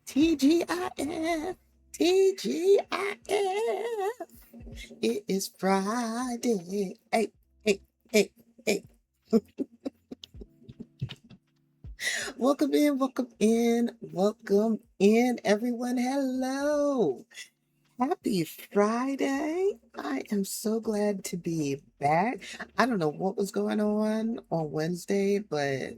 TGIF, TGIF. It is Friday. Hey, hey, hey, hey. Welcome in, welcome in, everyone. Hello. Happy Friday. I am so glad to be back. I don't know what was going on Wednesday, but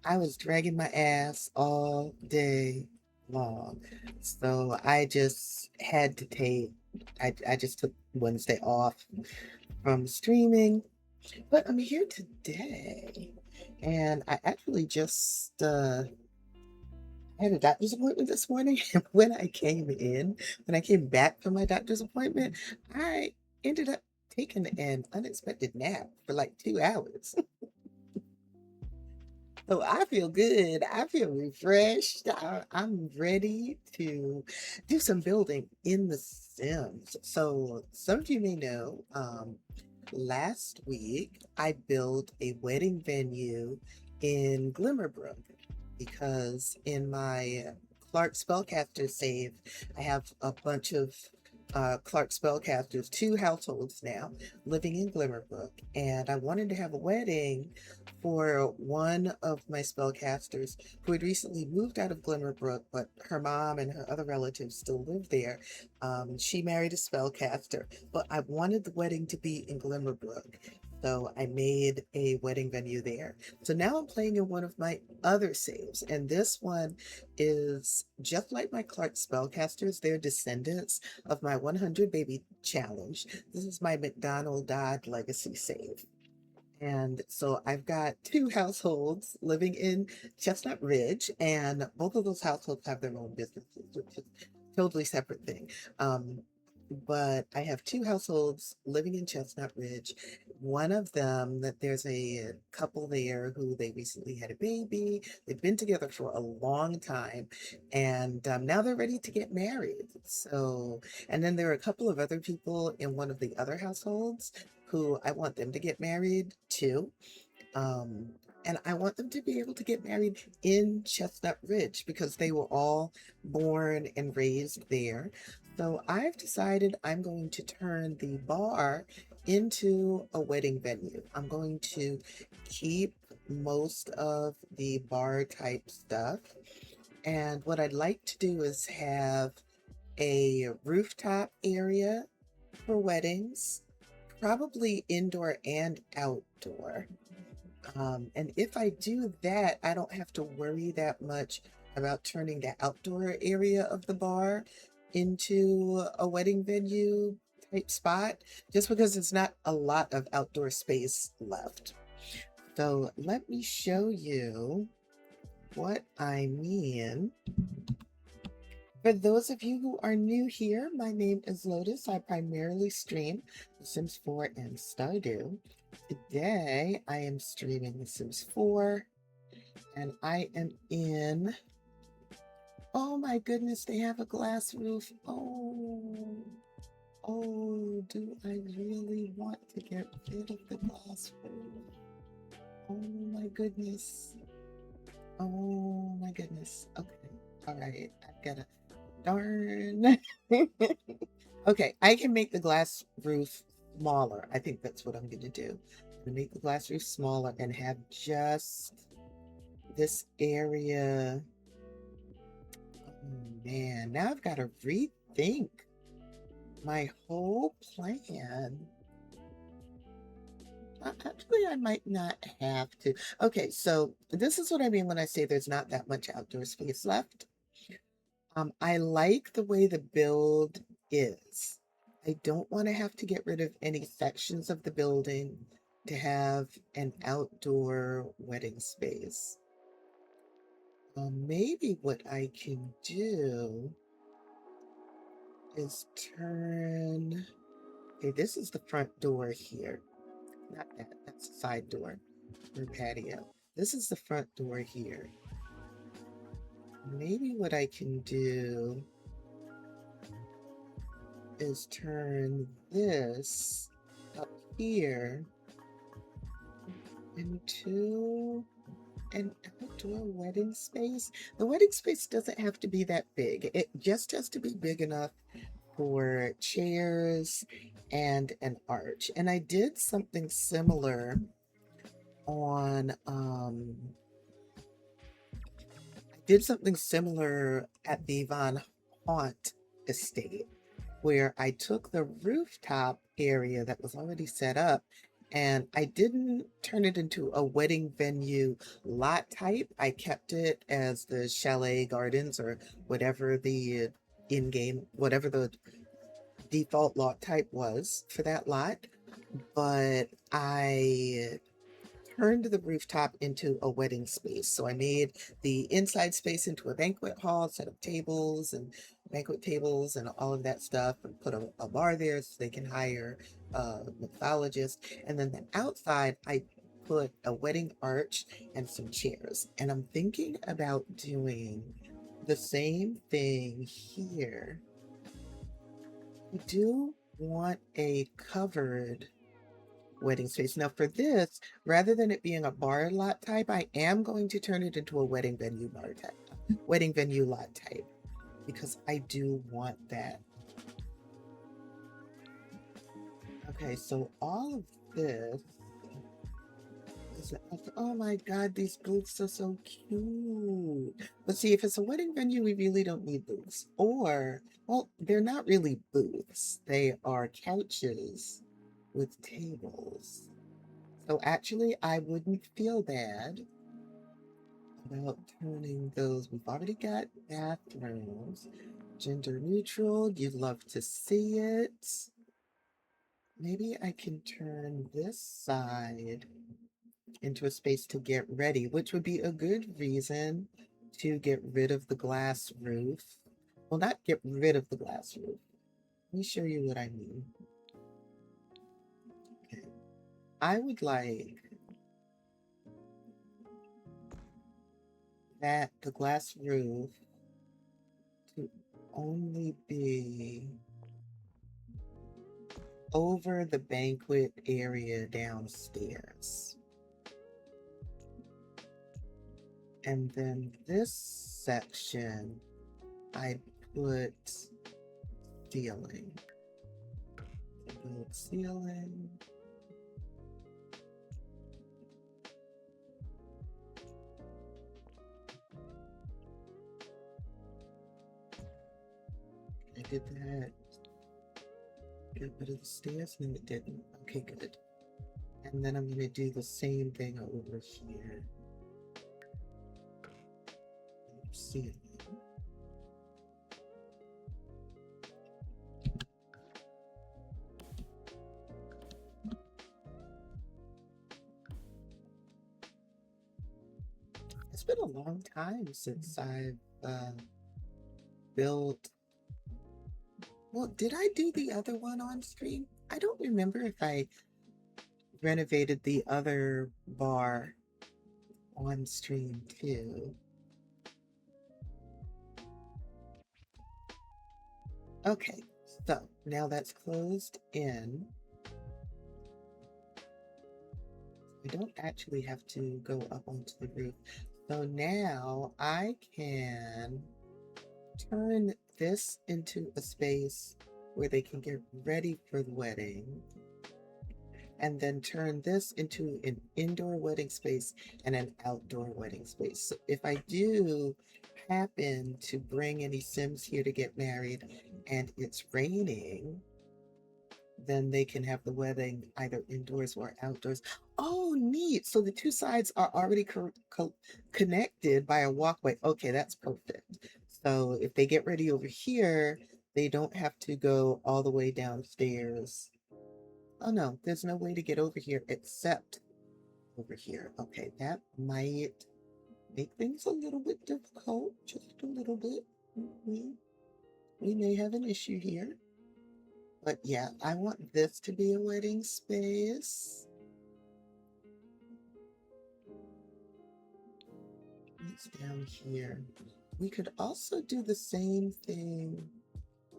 I was dragging my ass all day. long. So I just had to take, I just took Wednesday off from streaming, but I'm here today. And I actually just had a doctor's appointment this morning. And when I came back from my doctor's appointment, I ended up taking an unexpected nap for like 2 hours. So I feel good. I feel refreshed. I'm ready to do some building in The Sims. So some of you may know, last week I built a wedding venue in Glimmerbrook because in my Clark Spellcaster save, I have a bunch of Clark Spellcasters, two households now living in Glimmerbrook, and I wanted to have a wedding for one of my spellcasters who had recently moved out of Glimmerbrook, but her mom and her other relatives still live there. She married a spellcaster, but I wanted the wedding to be in Glimmerbrook. So I made a wedding venue there. So now I'm playing in one of my other saves, and this one is just like my Clark spellcasters. They're descendants of my 100 baby challenge. This is my McDonald Dodd legacy save. And so I've got two households living in Chestnut Ridge, and both of those households have their own businesses, which is a totally separate thing. Um, but I have two households living in Chestnut Ridge. One of them, that there's a couple there who they recently had a baby. They've been together for a long time, and now they're ready to get married. So, and then there are a couple of other people in one of the other households who I want them to get married too. Um, and I want them to be able to get married in Chestnut Ridge because they were all born and raised there. So I've decided I'm going to turn the bar into a wedding venue. I'm going to keep most of the bar type stuff. And what I'd like to do is have a rooftop area for weddings, probably indoor and outdoor. And if I do that, I don't have to worry that much about turning the outdoor area of the bar into a wedding venue type spot, just because there's not a lot of outdoor space left. So let me show you what I mean. For those of you who are new here, my name is Lotus. I primarily stream The Sims 4 and Stardew. Today, I am streaming The Sims 4, and I am in... Oh my goodness, they have a glass roof. Oh, do I really want to get rid of the glass roof? Oh my goodness. Oh my goodness. Okay, all right, I've got to... Darn. Okay, I can make the glass roof smaller. I think that's what I'm going to do. I'm going to make the glass roof smaller and have just this area. Oh man, now I've got to rethink my whole plan. Actually, I might not have to. Okay, so this is what I mean when I say there's not that much outdoor space left. I like the way the build is. I don't want to have to get rid of any sections of the building to have an outdoor wedding space. Maybe what I can do is turn... Okay, this is the front door here. Not that, that's the side door or patio. This is the front door here. Maybe what I can do is turn this up here into an outdoor wedding space. The wedding space doesn't have to be that big. It just has to be big enough for chairs and an arch. And I did something similar on at the Von Haunt estate, where I took the rooftop area that was already set up And I didn't turn it into a wedding venue lot type. I kept it as the chalet gardens or whatever the in-game, whatever the default lot type was for that lot. But I turned the rooftop into a wedding space. So I made the inside space into a banquet hall, set up tables and banquet tables and all of that stuff, and put a bar there so they can hire a mixologist. And then the outside, I put a wedding arch and some chairs. And I'm thinking about doing the same thing here. I do want a covered wedding space. Now for this, rather than it being a bar lot type, I am going to turn it into a wedding venue bar type, wedding venue lot type, because I do want that. Okay, so all of this is, oh my God, these booths are so cute. But see, if it's a wedding venue, we really don't need booths. Or, well, they're not really booths. They are couches with tables. So actually, I wouldn't feel bad about turning those. We've already got bathrooms. Gender neutral, you'd love to see it. Maybe I can turn this side into a space to get ready, which would be a good reason to get rid of the glass roof. Well, not get rid of the glass roof. Let me show you what I mean. Okay. I would like that the glass roof to only be over the banquet area downstairs. And then this section, I put ceiling. Build ceiling. I did that. Get rid of the stairs? No, it didn't. Okay, good. And then I'm going to do the same thing over here. Ceiling. It's been a long time since I've built. Well, did I do the other one on stream? I don't remember if I renovated the other bar on stream too. Okay, so now that's closed in. I don't actually have to go up onto the roof. So now I can turn this into a space where they can get ready for the wedding, and then turn this into an indoor wedding space and an outdoor wedding space. So if I do happen to bring any Sims here to get married and it's raining, then they can have the wedding either indoors or outdoors. Oh, neat. So the two sides are already connected by a walkway. Okay, that's perfect. So if they get ready over here, they don't have to go all the way downstairs. Oh no, there's no way to get over here except over here. Okay, that might make things a little bit difficult, just a little bit. We may have an issue here. But yeah, I want this to be a wedding space. It's down here. We could also do the same thing.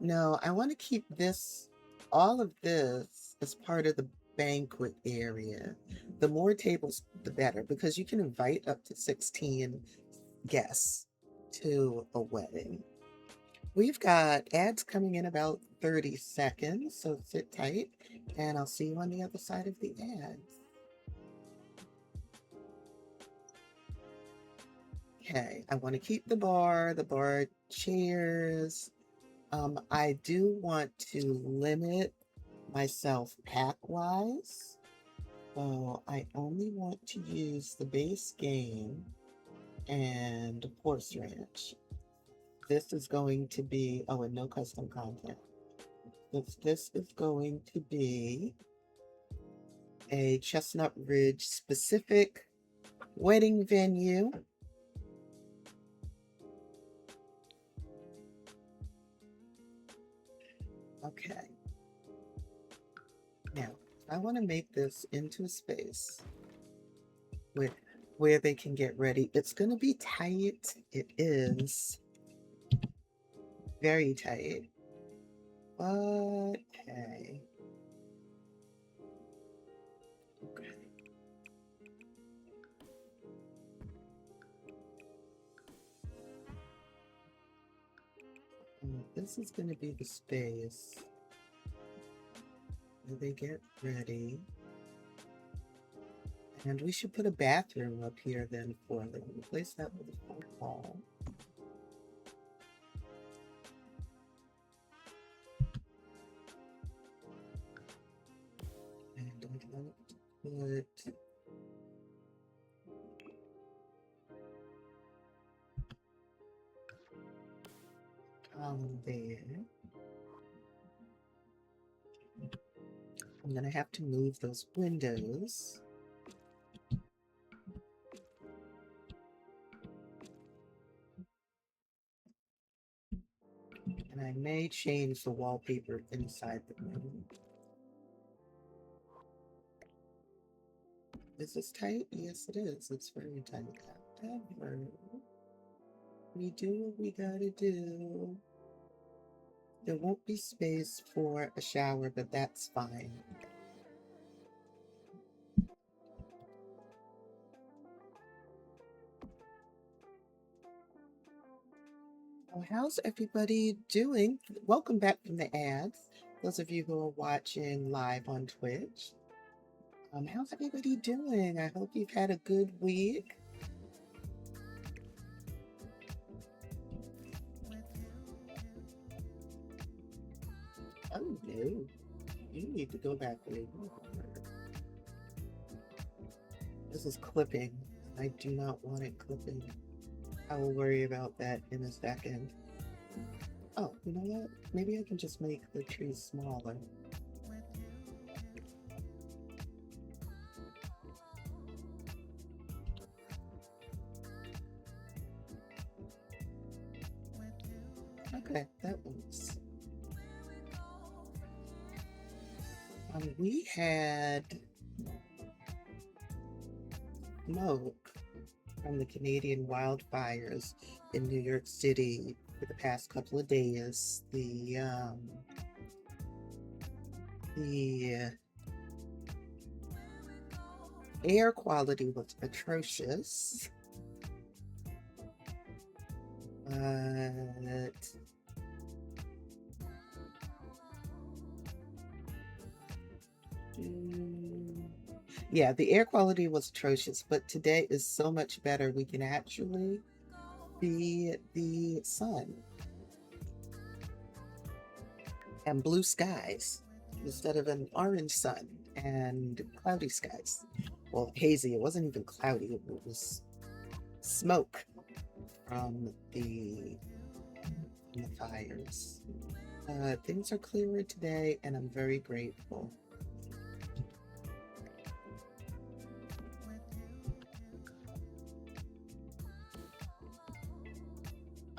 No, I want to keep this, all of this as part of the banquet area. The more tables, the better, because you can invite up to 16 guests to a wedding. We've got ads coming in about 30 seconds, so sit tight, and I'll see you on the other side of the ads. Okay, I want to keep the bar chairs. I do want to limit myself pack-wise. So I only want to use the base game and horseradish. This is going to be, oh, and no custom content. This is going to be a Chestnut Ridge specific wedding venue. Okay. Now, I want to make this into a space where they can get ready. It's going to be tight. It is very tight. But hey. Okay. This is going to be the space where they get ready. And we should put a bathroom up here then for them. Replace that with a front hall. And I'd like to put column there. I'm gonna have to move those windows. And I may change the wallpaper inside the room. Is this tight? Yes, it is. It's very tight. However, we do what we gotta do. There won't be space for a shower, but that's fine. Well, how's everybody doing? Welcome back from the ads. Those of you who are watching live on Twitch. How's everybody doing? I hope you've had a good week. Oh no, you need to go back there. This is clipping. I do not want it clipping. I will worry about that in a second. Oh, you know what? Maybe I can just make the trees smaller. Okay, that works. We had smoke from the Canadian wildfires in New York City for the past couple of days. The air quality was atrocious. But yeah, the air quality was atrocious, but today is so much better. We can actually see the sun and blue skies instead of an orange sun and cloudy skies. Well, hazy. It wasn't even cloudy. It was smoke from the fires. Things are clearer today, and I'm very grateful.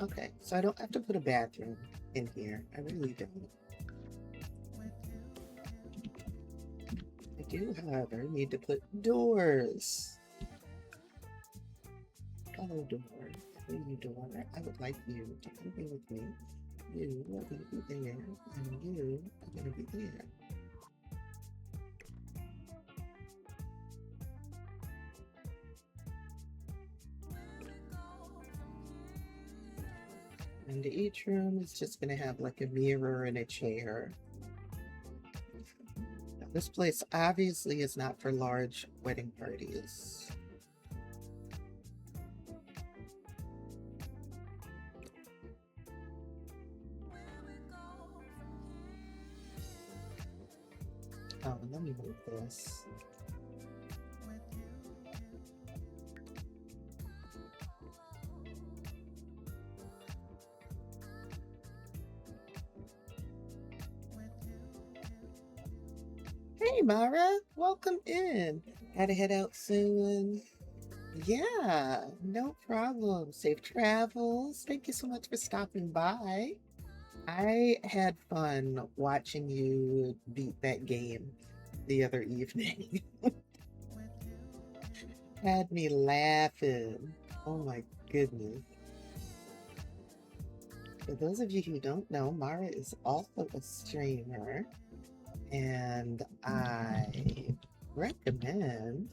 Okay, so I don't have to put a bathroom in here. I really don't. I do, however, need to put doors. Hello, door. Hello, door. I would like you to come in with me. You are going to be there, and you are going to be there. And each room is just going to have like a mirror and a chair. Now, this place obviously is not for large wedding parties. Oh, let me move this. Hey, Mara, welcome in. Gotta head out soon. Yeah, no problem. Safe travels. Thank you so much for stopping by. I had fun watching you beat that game the other evening. Had me laughing. Oh my goodness. For those of you who don't know, Mara is also a streamer, and I recommend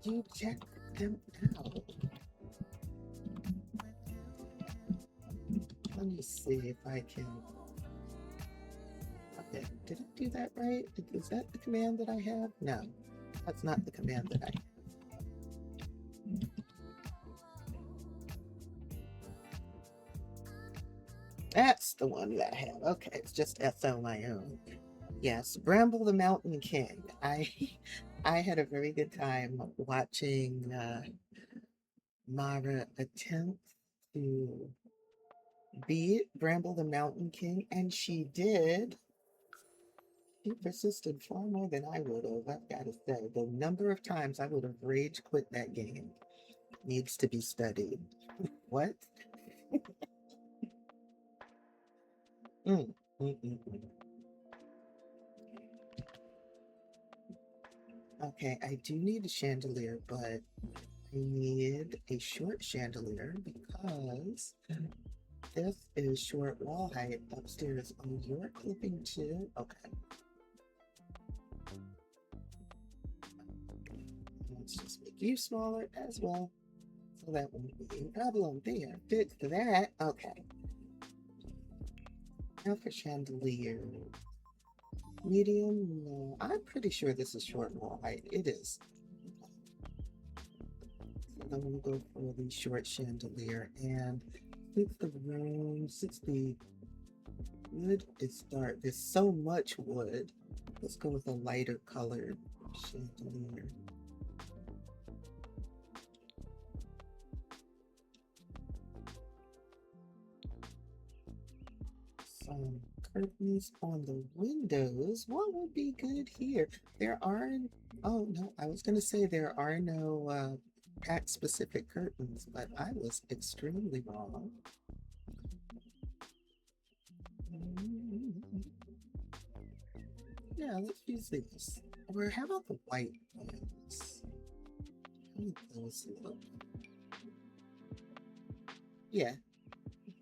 you check them out. Let me see if I can. Okay, did I do that right? Is that the command that I have? No, that's not the command that I have. That's the one that I have. Okay, it's just SO my own. Yes, Bramble the Mountain King. I had a very good time watching Mara attempt to beat Bramble the Mountain King, and she did. She persisted far more than I would have, I've got to say. The number of times I would have rage quit that game needs to be studied. What? Mm, mm, mm, mm. Okay, I do need a chandelier, but I need a short chandelier because this is short wall height upstairs. Oh, you're clipping too? Okay. Let's just make you smaller as well. So that won't be a problem there. Fix that. Okay. Now for chandelier. Medium, no. I'm pretty sure this is short wall height. It is. So then we'll go for the short chandelier. And since the room, since the wood is dark, there's so much wood. Let's go with a lighter colored chandelier. Some curtains on the windows. What would be good here? There are, oh no, I was going to say there are no pack specific curtains, but I was extremely wrong. Yeah, let's use these. Or how about the white ones? How do those look? Yeah,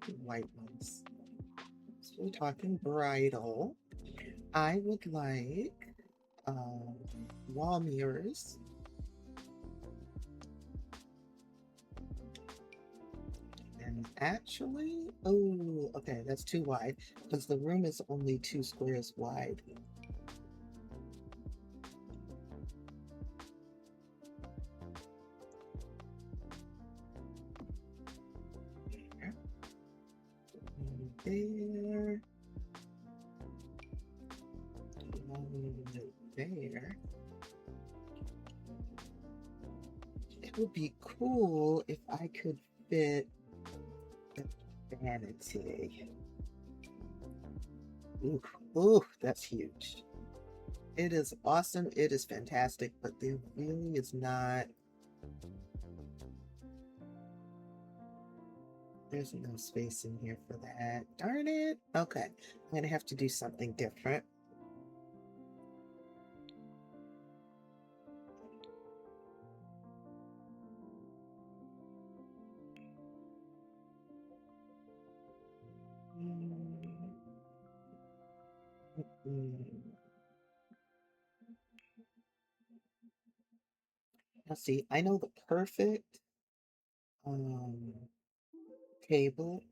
the white ones. So we're talking bridal. I would like um, wall mirrors. And actually, oh, okay, that's too wide because the room is only 2 squares wide. There. And there. There. It would be cool if I could fit the vanity. Ooh, ooh, that's huge. It is awesome. It is fantastic, but there really is not. There's no space in here for that. Darn it. Okay, I'm gonna have to do something different. Mm, mm. Now see, I know the perfect um, table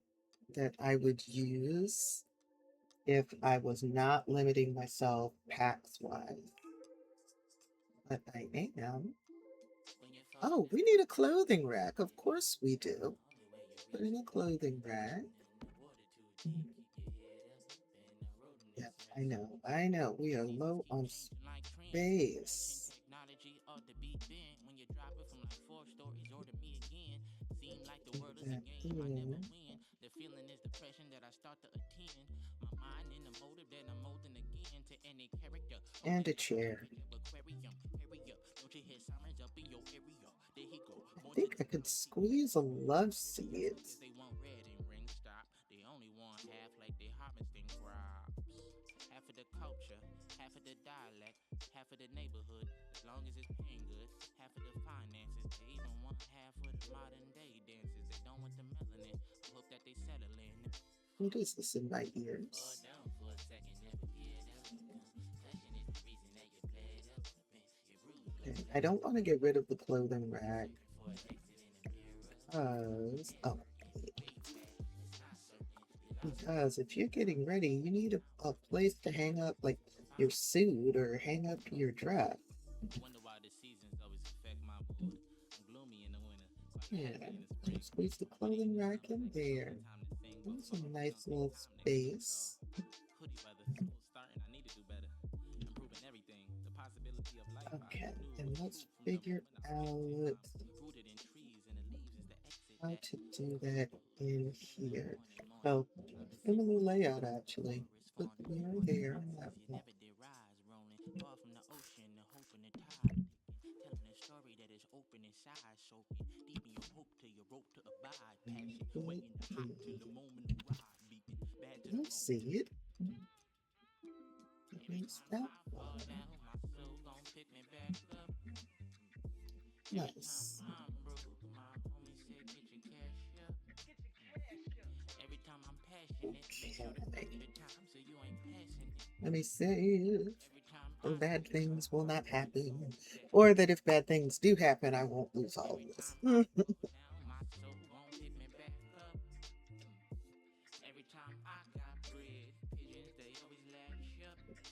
that I would use if I was not limiting myself packs wise, but I am. Oh, we need a clothing rack. Of course we do. Put in a clothing rack. Yes, I know. I know. We are low on space. Put that in. And a chair. I think I could squeeze a love seat. What is this in my ears? Okay, I don't want to get rid of the clothing rack because if you're getting ready, you need a place to hang up like your suit or hang up your dress. Yeah, squeeze the clothing rack in there. That's a nice little space. Okay, and let's figure out how to do that in here. Oh, similar layout actually. Put the mirror there on that one. Let's see it. Against that one. Nice. Okay. Let me save. So bad things will not happen. Or that if bad things do happen, I won't lose all of this.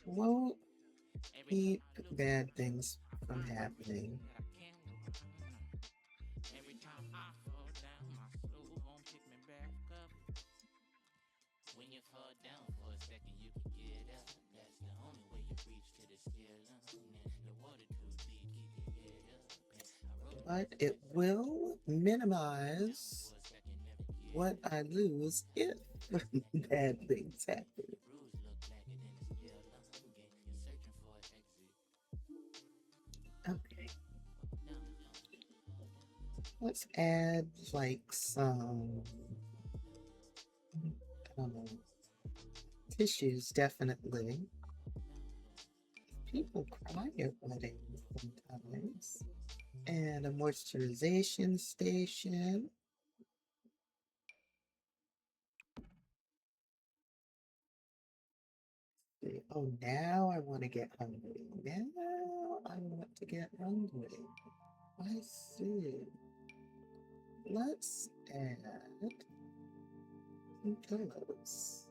Won't keep bad things from happening. But it will minimize what I lose if bad things happen. Okay. Let's add like some, I don't know, tissues, definitely. People cry at weddings sometimes. And a moisturization station. Oh, now I want to get hungry. Now I want to get hungry. I see. Let's add some pillows.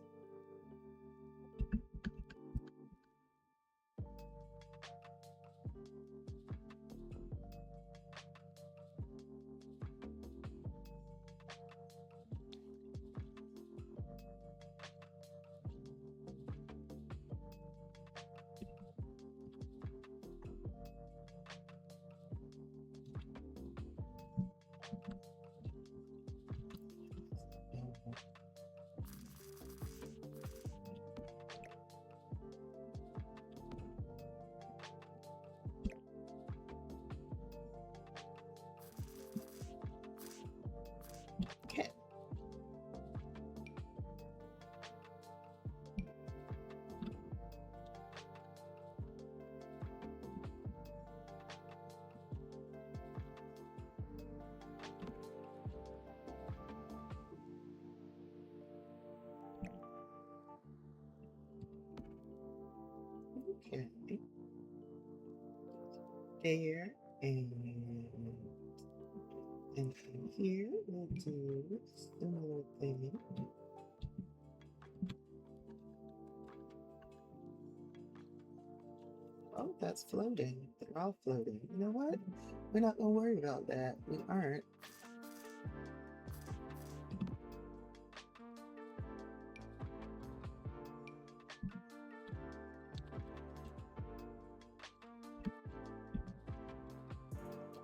Okay. Okay. There and from here we'll do a similar thing. Oh, that's floating. They're all floating. You know what? We're not gonna worry about that. We aren't.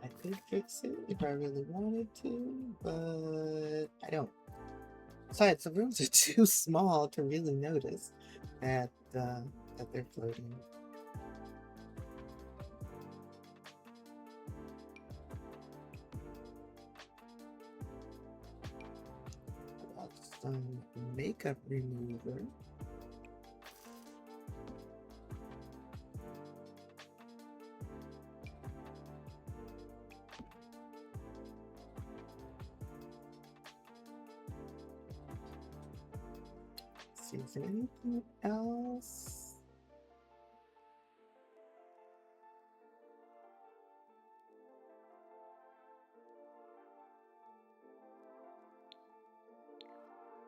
I could fix it if I really wanted to, but I don't. Besides, the rooms are too small to really notice that that they're floating. How about some makeup remover? See, is there anything else?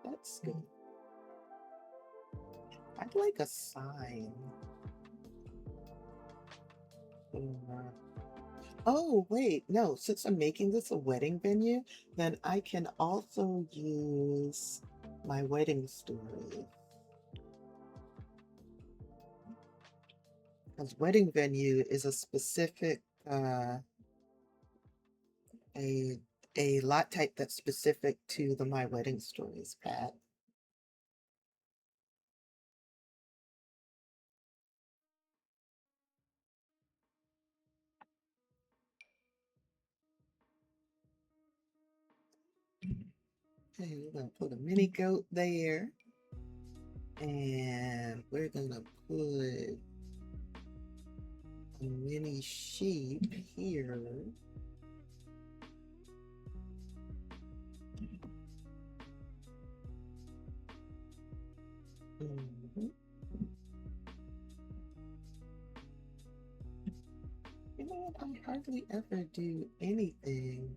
That's good. I'd like a sign. Oh, wait, no, since I'm making this a wedding venue, then I can also use my wedding story. Because wedding venue is a specific a a lot type that's specific to the My Wedding Stories pack. Okay, we're gonna put a mini goat there. And we're gonna put a mini sheep here. Mhm. You know what? I hardly ever do anything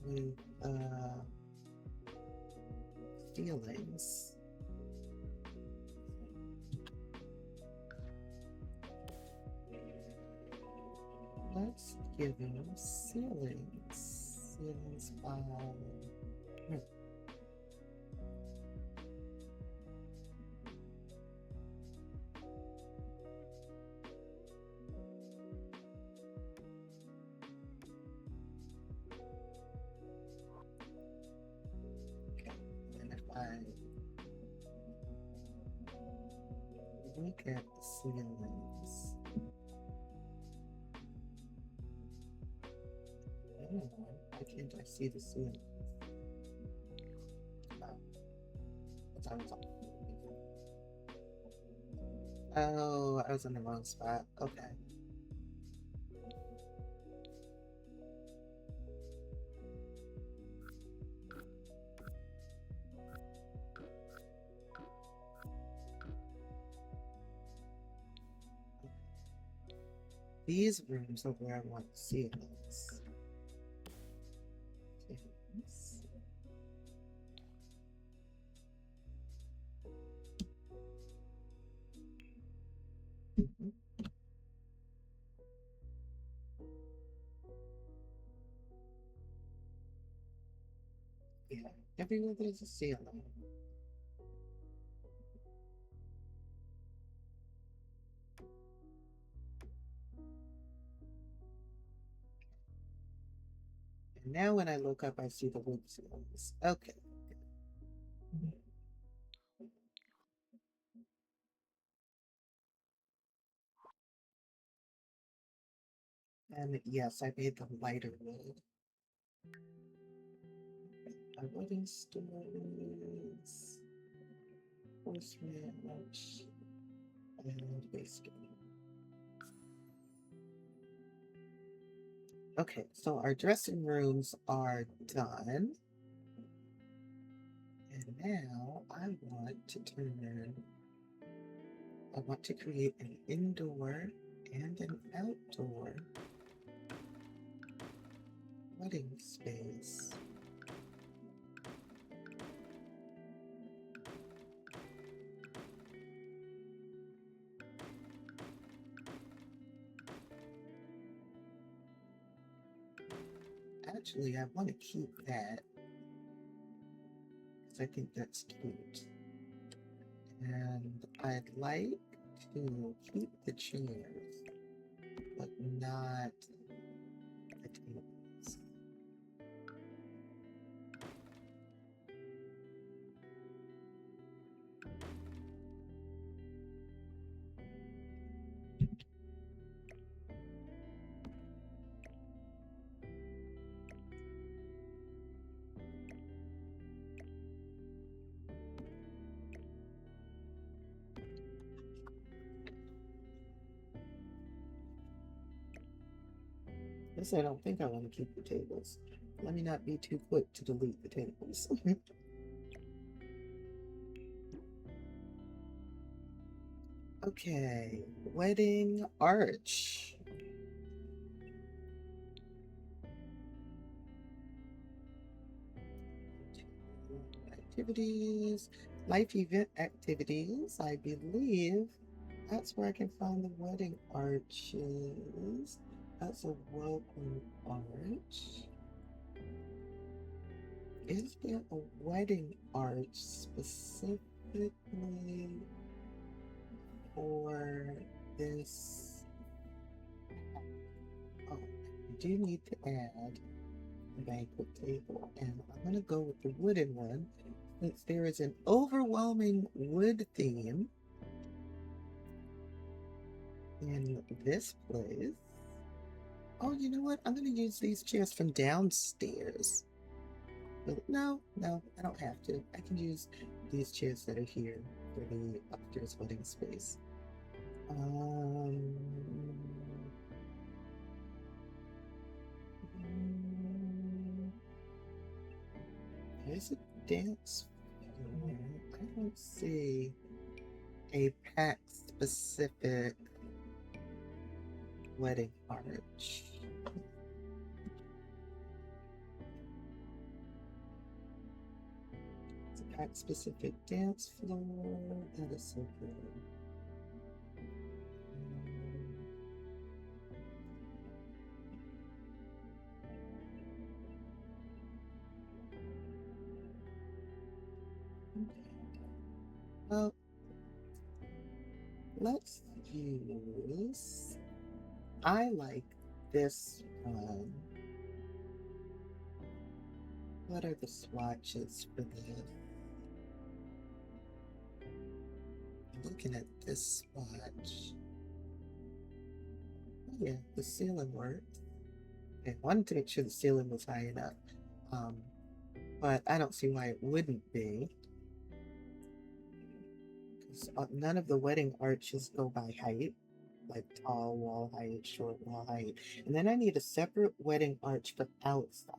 with feelings. Let's give him ceilings. Ceilings by and if I look at the ceilings, why can't I see the ceiling? Oh, I was in the wrong spot. Okay. These rooms are where I want ceilings. Ceilings. Mhm. Yeah, everywhere there's a ceiling. And now when I look up, I see the wood ceilings. Okay. And yes, I made them lighter wood. My wedding stories, horseman, and waistcoat. Okay, so our dressing rooms are done. And now I want to create an indoor and an outdoor wedding space. Actually, I want to keep that because I think that's cute. And I'd like to keep the chairs, but not the tables. Guess I don't think I want to keep the tables. Let me not be too quick to delete the tables. Okay, wedding arch. Activities, life event activities. I believe that's where I can find the wedding arches. That's a welcome arch. Is there a wedding arch specifically for this? Oh, I do need to add a banquet table, and I'm going to go with the wooden one since there is an overwhelming wood theme in this place. Oh, you know what? I'm going to use these chairs from downstairs. No, I don't have to. I can use these chairs that are here for the upstairs wedding space. There's a dance floor. I don't see a pack specific wedding arch. It's a pack specific dance floor. That is so good. Well, let's use. I like this one. What are the swatches for this? Looking at this swatch. Oh, yeah, the ceiling worked. I wanted to make sure the ceiling was high enough. But I don't see why it wouldn't be. Because none of the wedding arches go by height, like tall wall height, short wall height. And then I need a separate wedding arch for outside.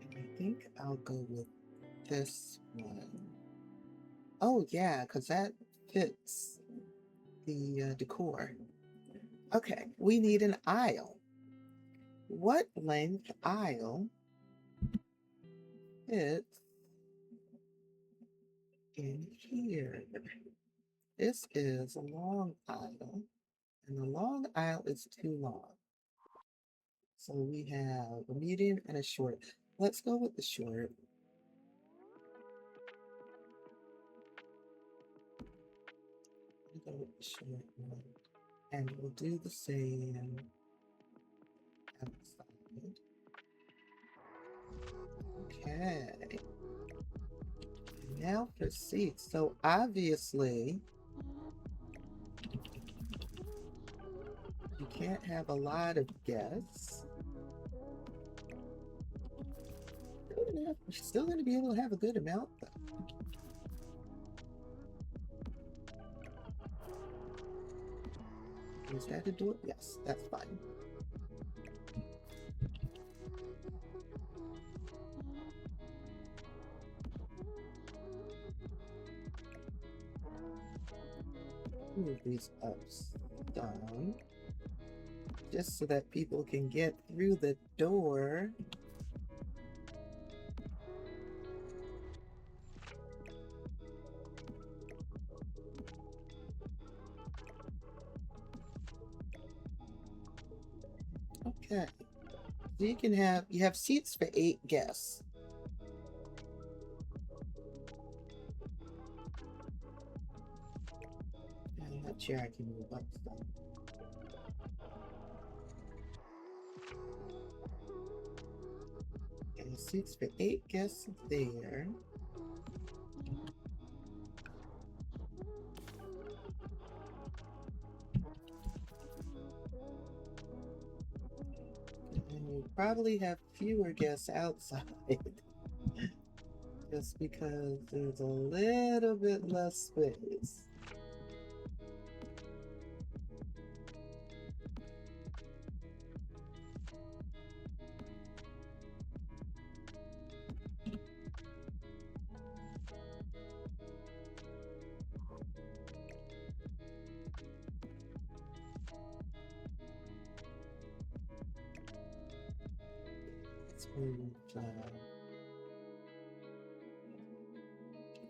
And I think I'll go with this one. Oh yeah, because that fits the decor. Okay, we need an aisle. What length aisle fits in here? This is a long aisle, and the long aisle is too long. So we have a medium and a short. Let's go with the short. We'll go with the short one. And we'll do the same outside. Okay. Now for seats. So obviously, you can't have a lot of guests. You're still going to be able to have a good amount, though. Is that a door? Yes, that's fine. Move these ups down just so that people can get through the door. Okay. So you have seats for 8 guests. And that chair I can move up some. And seats for 8 guests there. And you probably have fewer guests outside. Just because there's a little bit less space. And,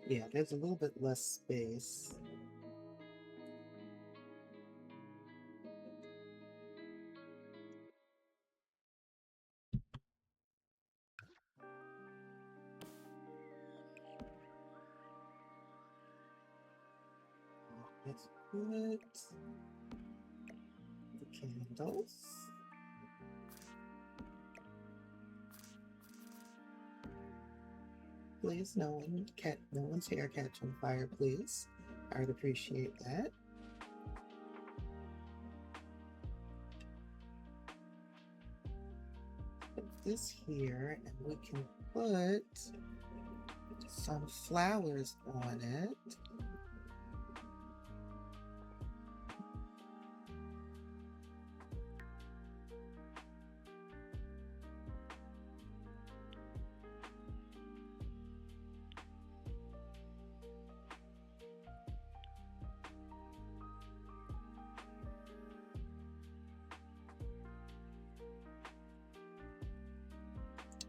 yeah, there's a little bit less space. Let's put the candles. Please, no one's hair catch on fire, please. I would appreciate that. Put this here, and we can put some flowers on it.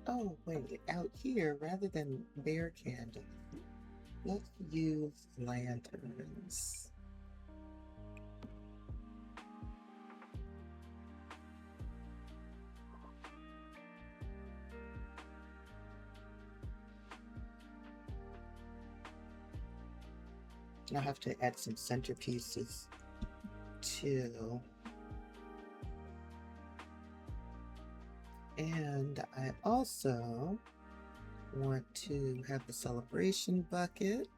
Oh, wait, out here, rather than bare candles, let's use lanterns. I'll have to add some centerpieces too. And I also want to have the celebration bucket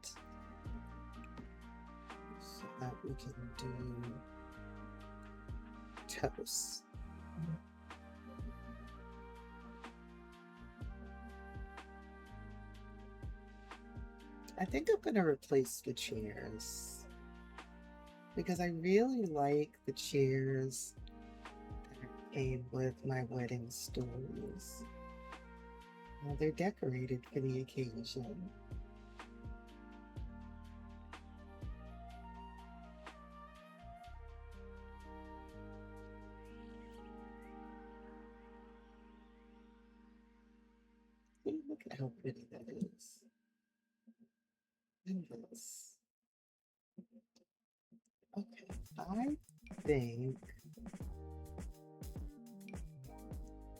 so that we can do toast. I think I'm going to replace the chairs because I really like the chairs that came with my wedding stools. Well, they're decorated for the occasion. Look at how pretty that is. And this. Okay, I think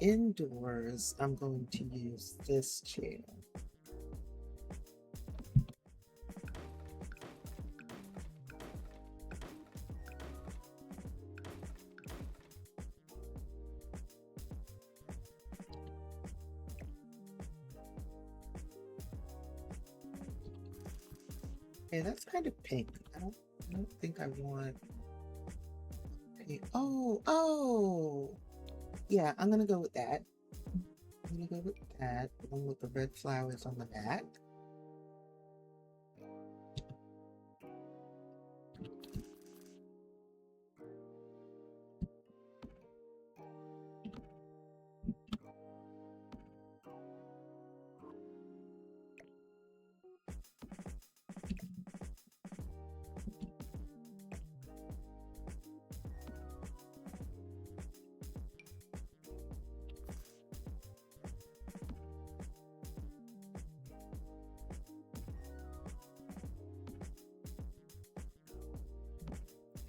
indoors I'm going to use this chair. Okay, that's kind of pink. I don't think I want pink. Oh, yeah, I'm gonna go with that. I'm gonna go with that, along with the red flowers on the back.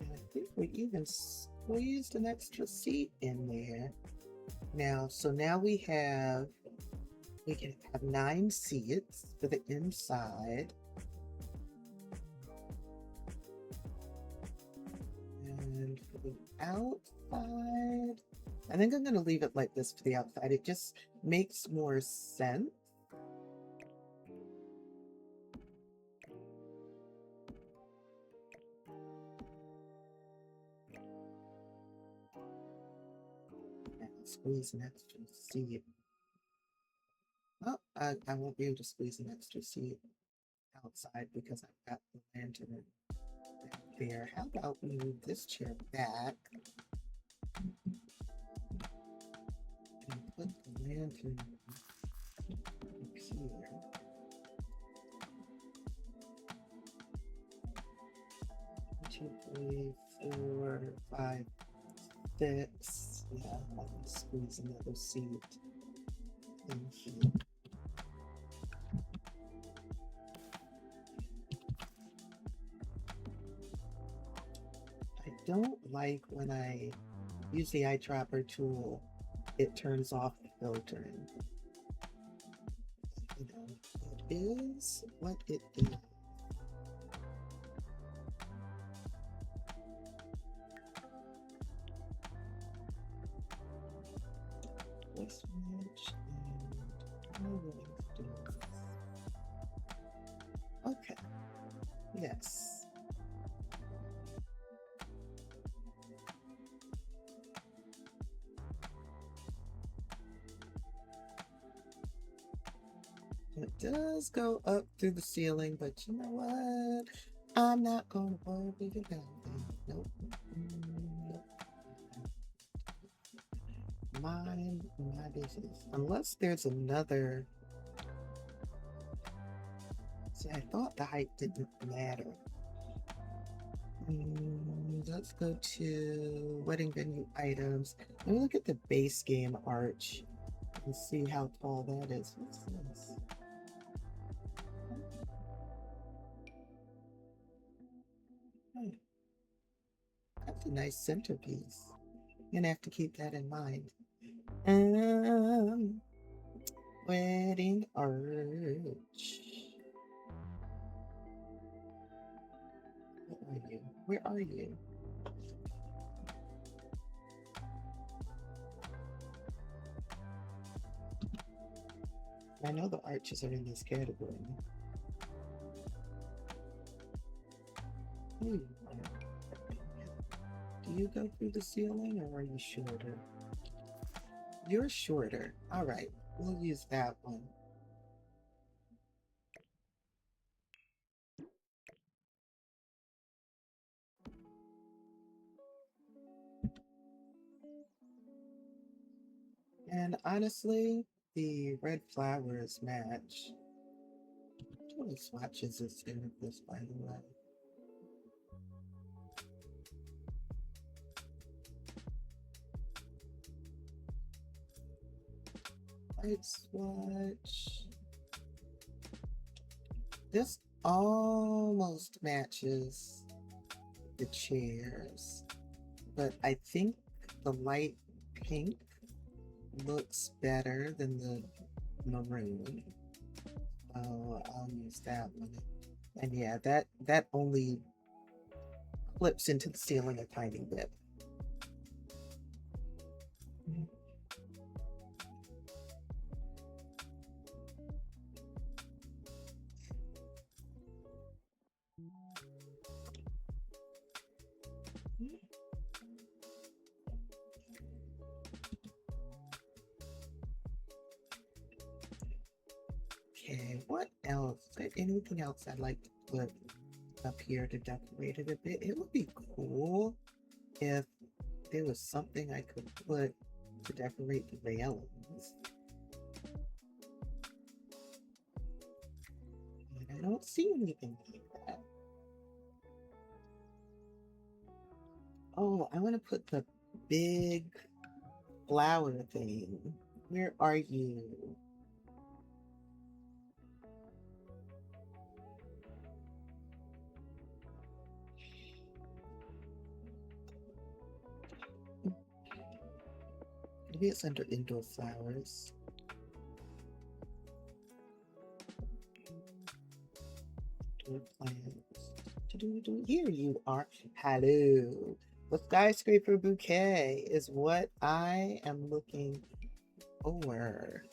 And I think we even squeezed an extra seat in there. Now, so now we can have 9 seats for the inside. And for the outside, I think I'm going to leave it like this for the outside. It just makes more sense. And squeeze an extra seat. Oh, I won't be able to squeeze an extra seat outside because I've got the lantern there. How about we move this chair back and put the lantern up here. 2, 3, 4, 5, 6. Yeah, I can squeeze another seat in here. I don't like when I use the eyedropper tool, it turns off the filtering. You know, it is what it is. This match and I will do this. Okay. Yes. It does go up through the ceiling, but you know what? I'm not going to worry about that. Nope. Nope. Mind my business. Unless there's another. See, I thought the height didn't matter. Let's go to wedding venue items. Let me look at the base game arch and see how tall that is. What's this? Oh, that's a nice centerpiece. I'm gonna have to keep that in mind. Wedding arch. Where are you? Where are you? I know the arches are in this category. Do you go through the ceiling or are you shorter? You're shorter. All right, we'll use that one. And honestly, the red flowers match. How many swatches is in this, by the way? White swatch. This almost matches the chairs, but I think the light pink looks better than the maroon. Oh, I'll use that one. And yeah, that only clips into the ceiling a tiny bit. Okay, what else? Is there anything else I'd like to put up here to decorate it a bit? It would be cool if there was something I could put to decorate the railings. And I don't see anything like that. Oh, I want to put the big flower thing. Where are you? Maybe it's under indoor flowers. Indoor plants. Here you are. Hello. The skyscraper bouquet is what I am looking for.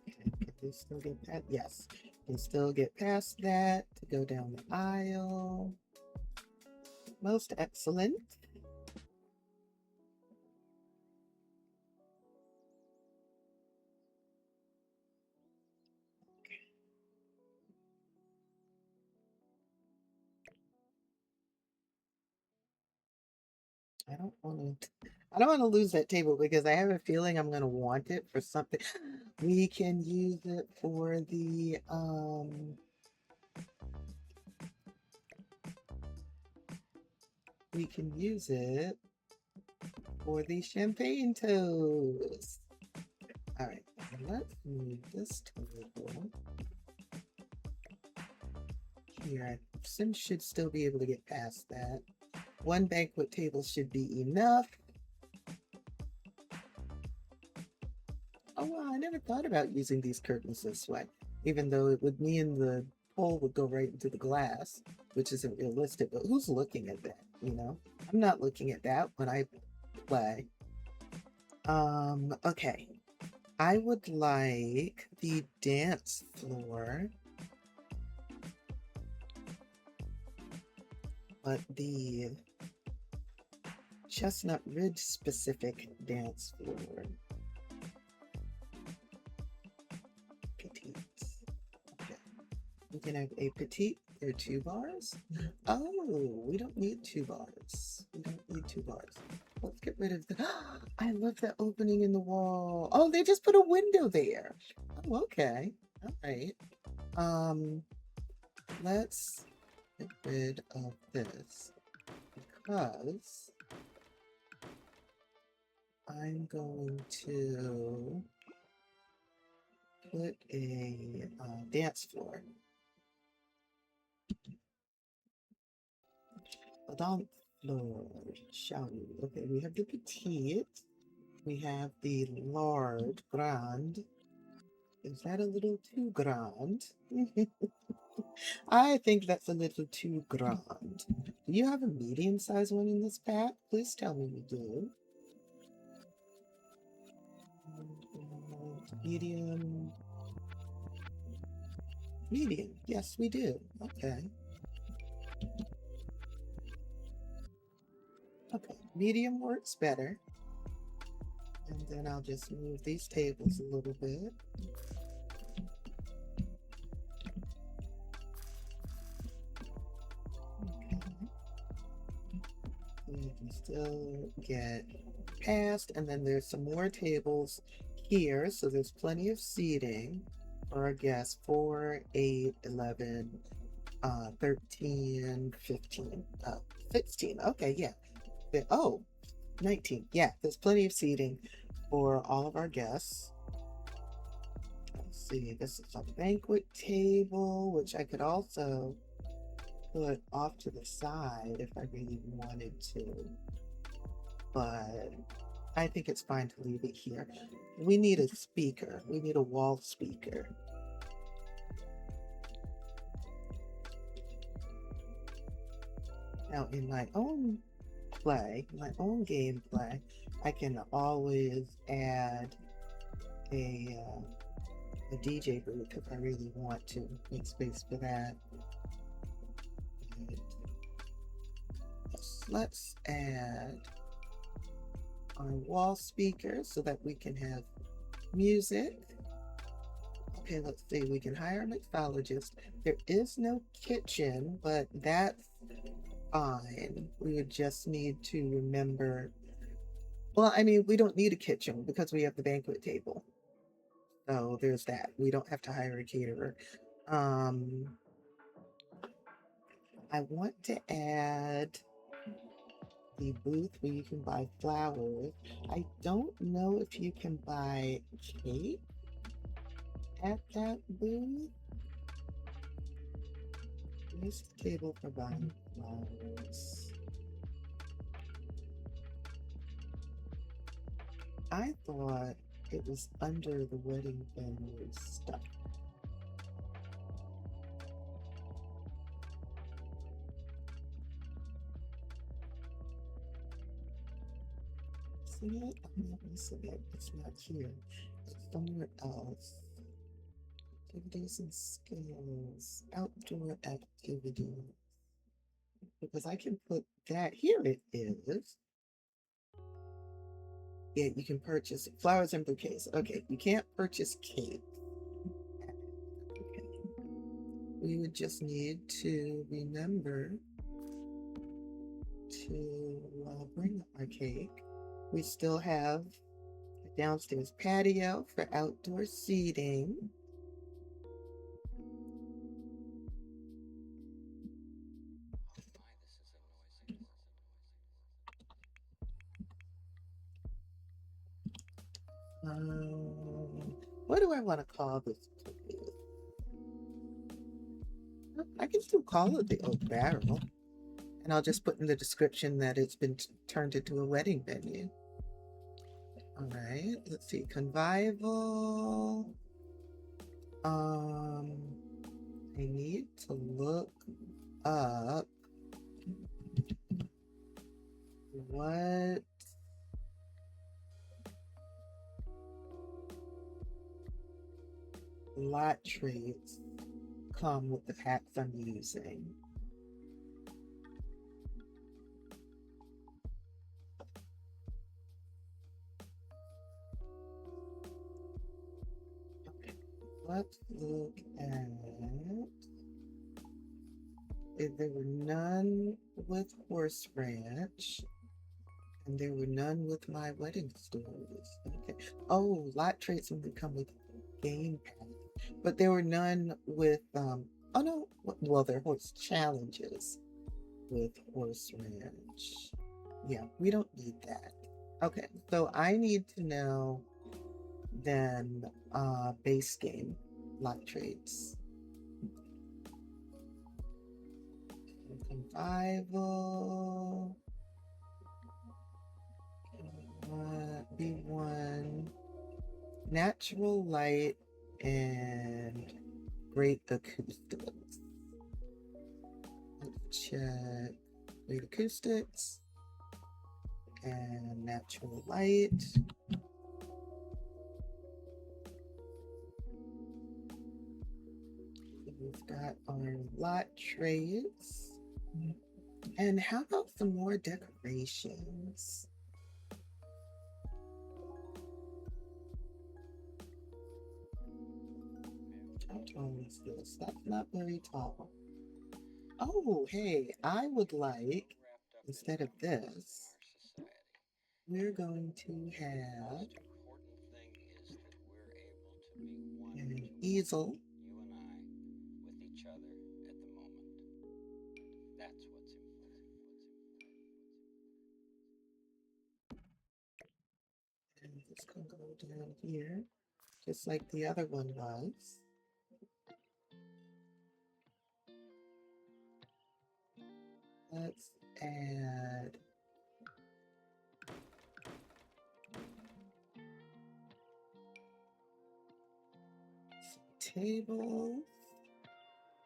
Can they still get that? Yes. Can still get past that to go down the aisle. Most excellent. I don't want to. I don't want to lose that table because I have a feeling I'm going to want it for something. We can use it for the we can use it for the champagne toast. All right, let's move this table here. Sim should still be able to get past that. One banquet table should be enough. Oh, wow, I never thought about using these curtains this way, even though it would mean the pole would go right into the glass, which isn't realistic, but who's looking at that, you know? I'm not looking at that when I play. Okay. I would like the dance floor, but the Chestnut Ridge specific dance floor. Petite. Okay. We can have a petite. There are 2 bars. Oh, we don't need 2 bars. We don't need 2 bars. Let's get rid of the. I love that opening in the wall. Oh, they just put a window there. Oh, okay. All right. Let's get rid of this because I'm going to put a dance floor. A dance floor, shall we? Okay, we have the petite. We have the large, grand. Is that a little too grand? I think that's a little too grand. Do you have a medium-sized one in this pack? Please tell me you do. Medium. Medium. Yes, we do. Okay. Okay. Medium works better. And then I'll just move these tables a little bit. Okay. We can still get past, and then there's some more tables here, so there's plenty of seating for our guests. 4, 8, 11, 13, 15, 16. Okay, yeah. Oh, 19. Yeah, there's plenty of seating for all of our guests. Let's see, this is a banquet table, which I could also put off to the side if I really wanted to. But I think it's fine to leave it here. We need a speaker. We need a wall speaker. Now, in my own play, my own gameplay, I can always add a DJ booth if I really want to make space for that. Let's add our wall speaker so that we can have music. Okay, let's see, we can hire a mixologist. There is no kitchen, but that's fine. We would just need to remember, well, I mean, we don't need a kitchen because we have the banquet table. So there's that. We don't have to hire a caterer. I want to add the booth where you can buy flowers. I don't know if you can buy cake at that booth. Here's the table for buying flowers. I thought it was under the wedding venue stuff. See it? I'm not missing it. It's not here. It's somewhere else. Activities and skills. Outdoor activities. Because I can put that here. It is. Yeah, you can purchase flowers and bouquets. Okay, you can't purchase cake. Okay. We would just need to remember to bring our cake. We still have a downstairs patio for outdoor seating. What do I want to call this place? I can still call it the Oak Barrel, and I'll just put in the description that it's been turned into a wedding venue. All right, let's see, convival. I need to look up what lot traits come with the packs I'm using. Okay, let's look at if there were none with Horse Ranch, and there were none with my wedding stores. Okay. Oh, lot traits only come with game pack, but there were none with oh no, well, there are horse challenges with Horse Ranch. Yeah, we don't need that. Okay, so I need to know then base game lot traits. Survival. B1. Natural light and great acoustics. Let's check great acoustics and natural light. We've got our lot traits. And how about some more decorations? How tall is this? That's not very tall. Oh, hey, I would like, instead of this, we're going to have an easel. And it's going to go down here, just like the other one was. Let's add some tables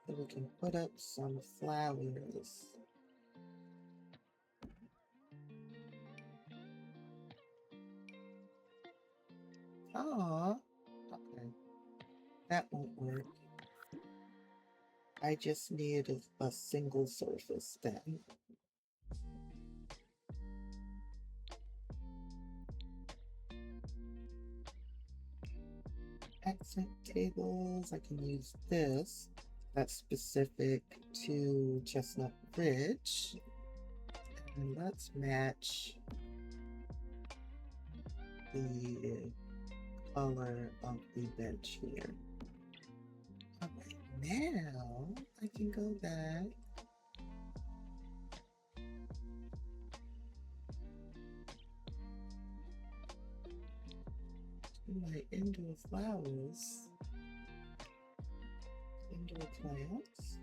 so we can put up some flowers. Oh, okay. That won't work. I just need a single surface then. Accent tables, I can use this. That's specific to Chestnut Ridge. And let's match the color of the bench here. Okay, now I can go back to my indoor flowers, indoor plants.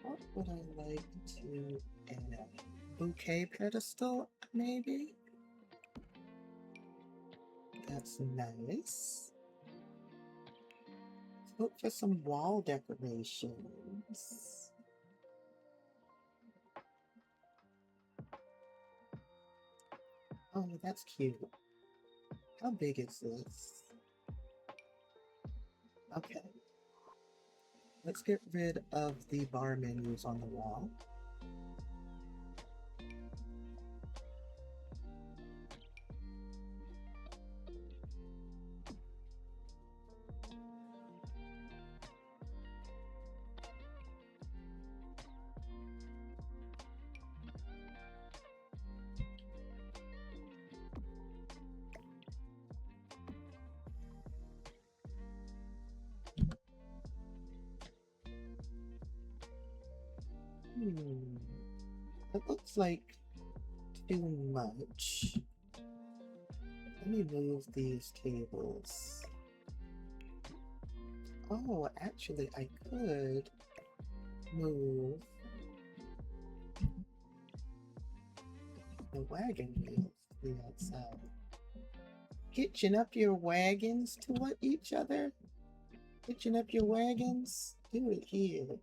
What would I like to add? Bouquet pedestal, maybe? That's nice. Let's look for some wall decorations. Oh, that's cute. How big is this? Okay. Let's get rid of the bar menus on the wall. It looks like too much. Let me move these tables. Oh, actually, I could move the wagon wheels to the outside. Hitching up your wagons to what each other? Hitching up your wagons? Do it here.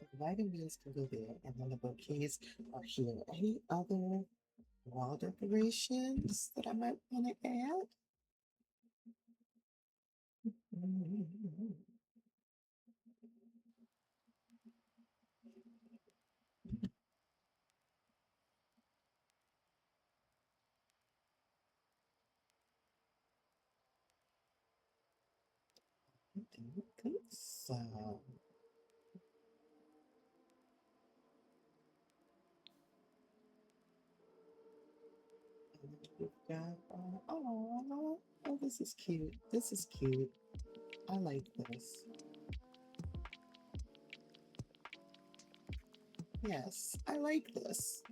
The wagon wheels can go there, and then the bouquets are here. Any other wall decorations that I might want to add? I don't think so. And then we've got, oh, this is cute. This is cute. I like this. Yes, I like this.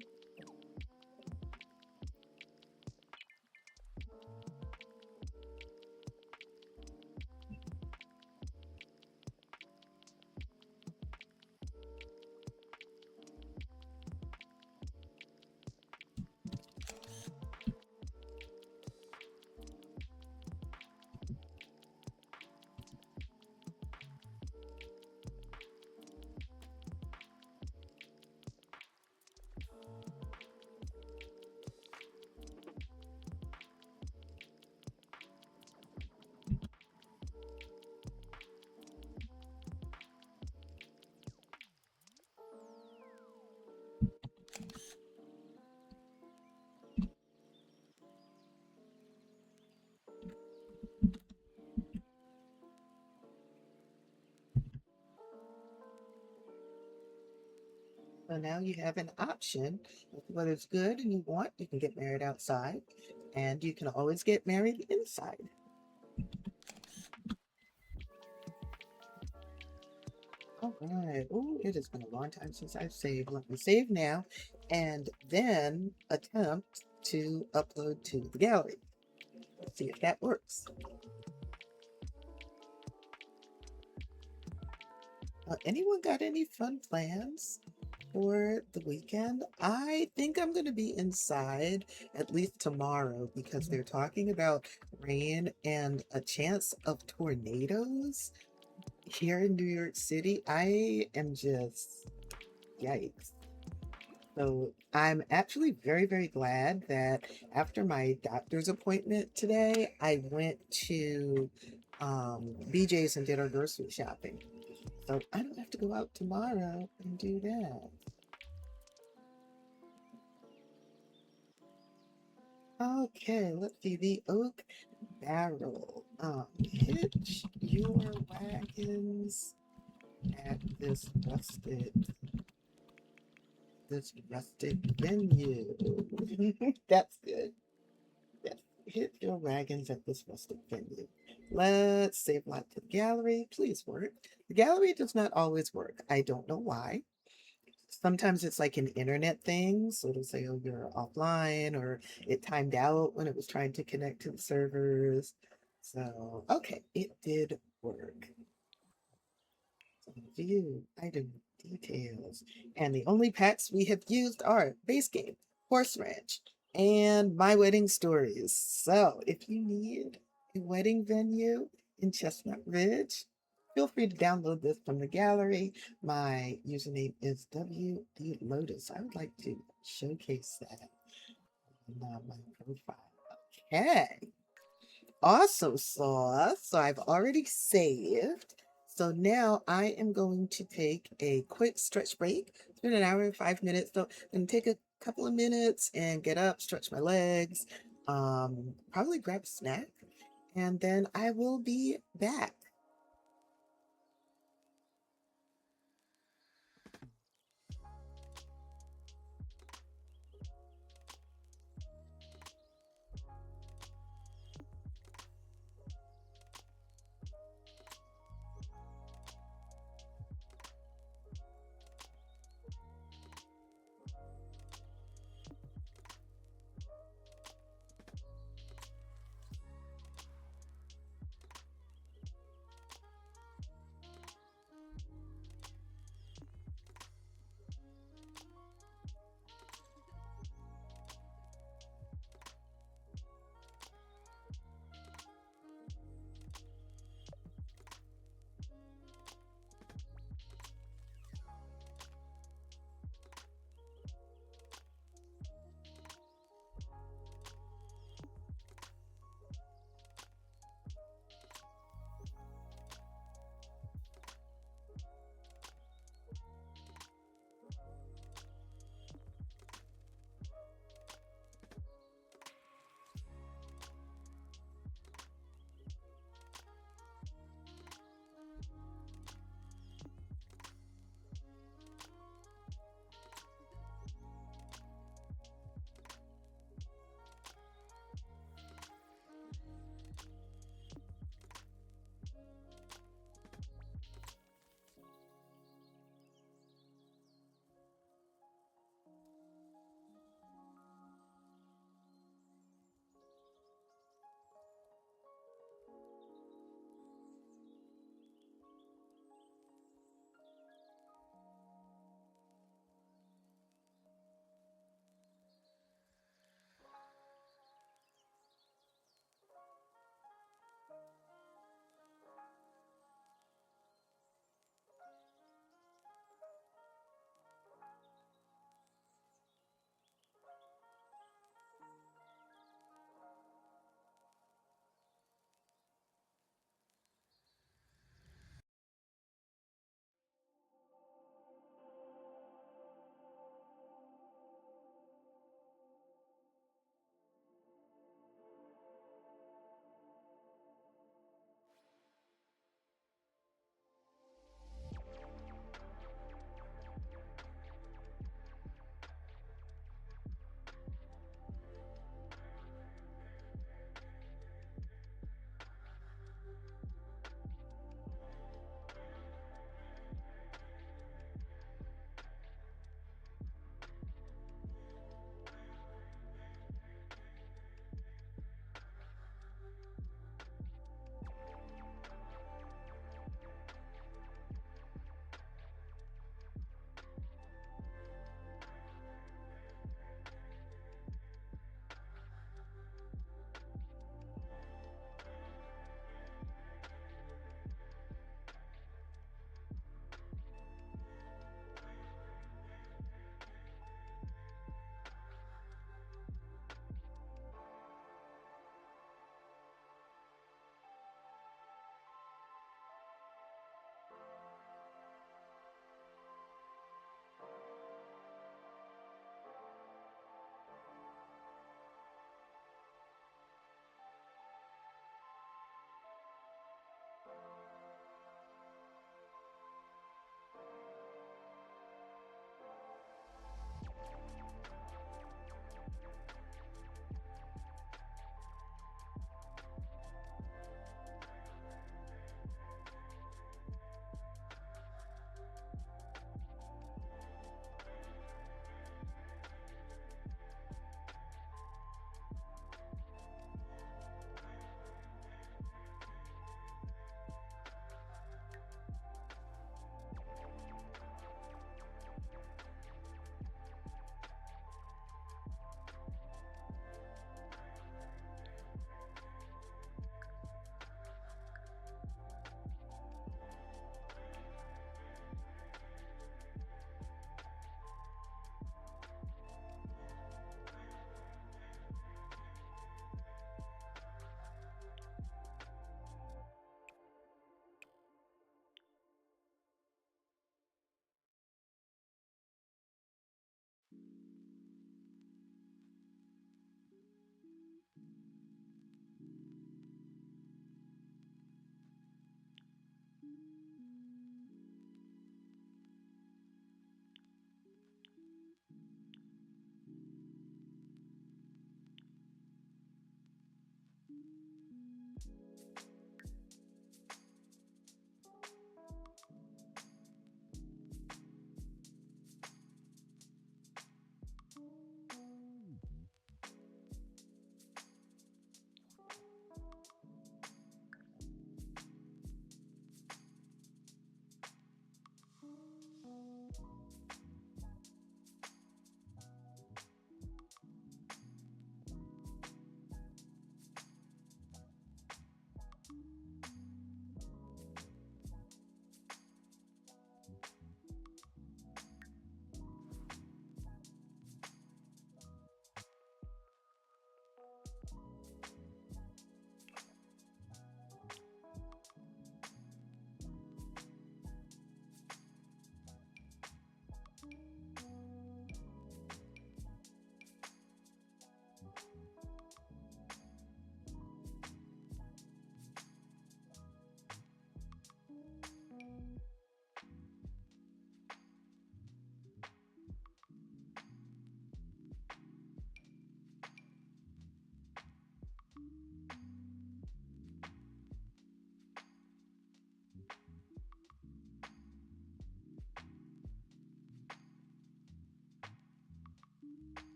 So now you have an option. If weather's good and you want, you can get married outside, and you can always get married inside. All right. Oh, it has been a long time since I've saved. Let me save now and then attempt to upload to the gallery. Let's see if that works. Anyone got any fun plans for the weekend? I think I'm going to be inside at least tomorrow because they're talking about rain and a chance of tornadoes here in New York City. I am just, yikes. So I'm actually very, very glad that after my doctor's appointment today, I went to BJ's and did our grocery shopping. So I don't have to go out tomorrow and do that. Okay, let's see. The oak barrel. Hitch your wagons at this rustic venue. That's good. Yes. Hit your wagons at this rustic venue. Let's save lot to the gallery. Please work. The gallery does not always work. I don't know why. Sometimes it's like an internet thing. So it'll say, oh, you're offline, or it timed out when it was trying to connect to the servers. So, okay, it did work. View, item details. And the only packs we have used are Base Game, Horse Ranch, and My Wedding Stories. So if you need a wedding venue in Chestnut Ridge, feel free to download this from the gallery. My username is wthelotus. I would like to showcase that on my profile. Okay. Awesome sauce. So I've already saved. So now I am going to take a quick stretch break. It's been an hour and 5 minutes. So I'm going to take a couple of minutes and get up, stretch my legs, probably grab a snack, and then I will be back.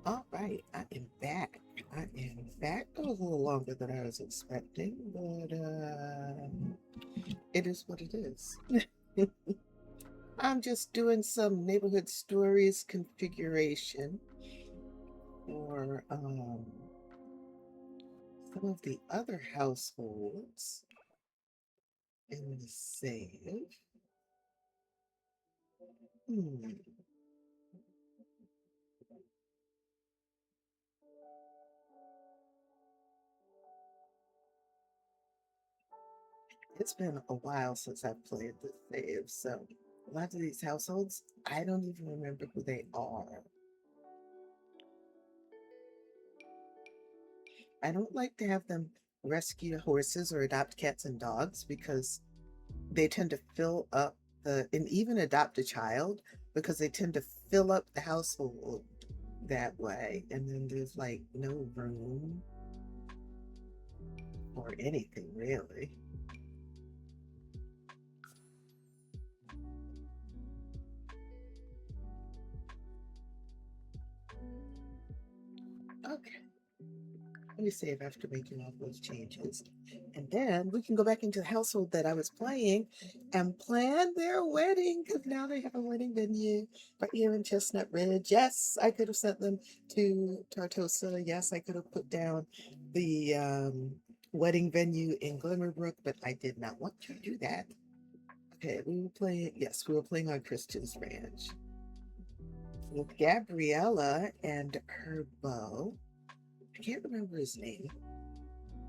All right, I am back. I am back. It was a little longer than I was expecting, but it is what it is. I'm just doing some neighborhood stories configuration for some of the other households in the save. Hmm. It's been a while since I've played the save, so a lot of these households, I don't even remember who they are. I don't like to have them rescue horses or adopt cats and dogs because they tend to fill up and even adopt a child because they tend to fill up the household that way. And then there's like no room for anything really. Okay. Let me save after making all those changes. And then we can go back into the household that I was playing and plan their wedding because now they have a wedding venue right here in Chestnut Ridge. Yes, I could have sent them to Tartosa. Yes, I could have put down the wedding venue in Glimmerbrook, but I did not want to do that. Okay, yes, we were playing on Christian's Ranch with Gabriella and her beau. I can't remember his name.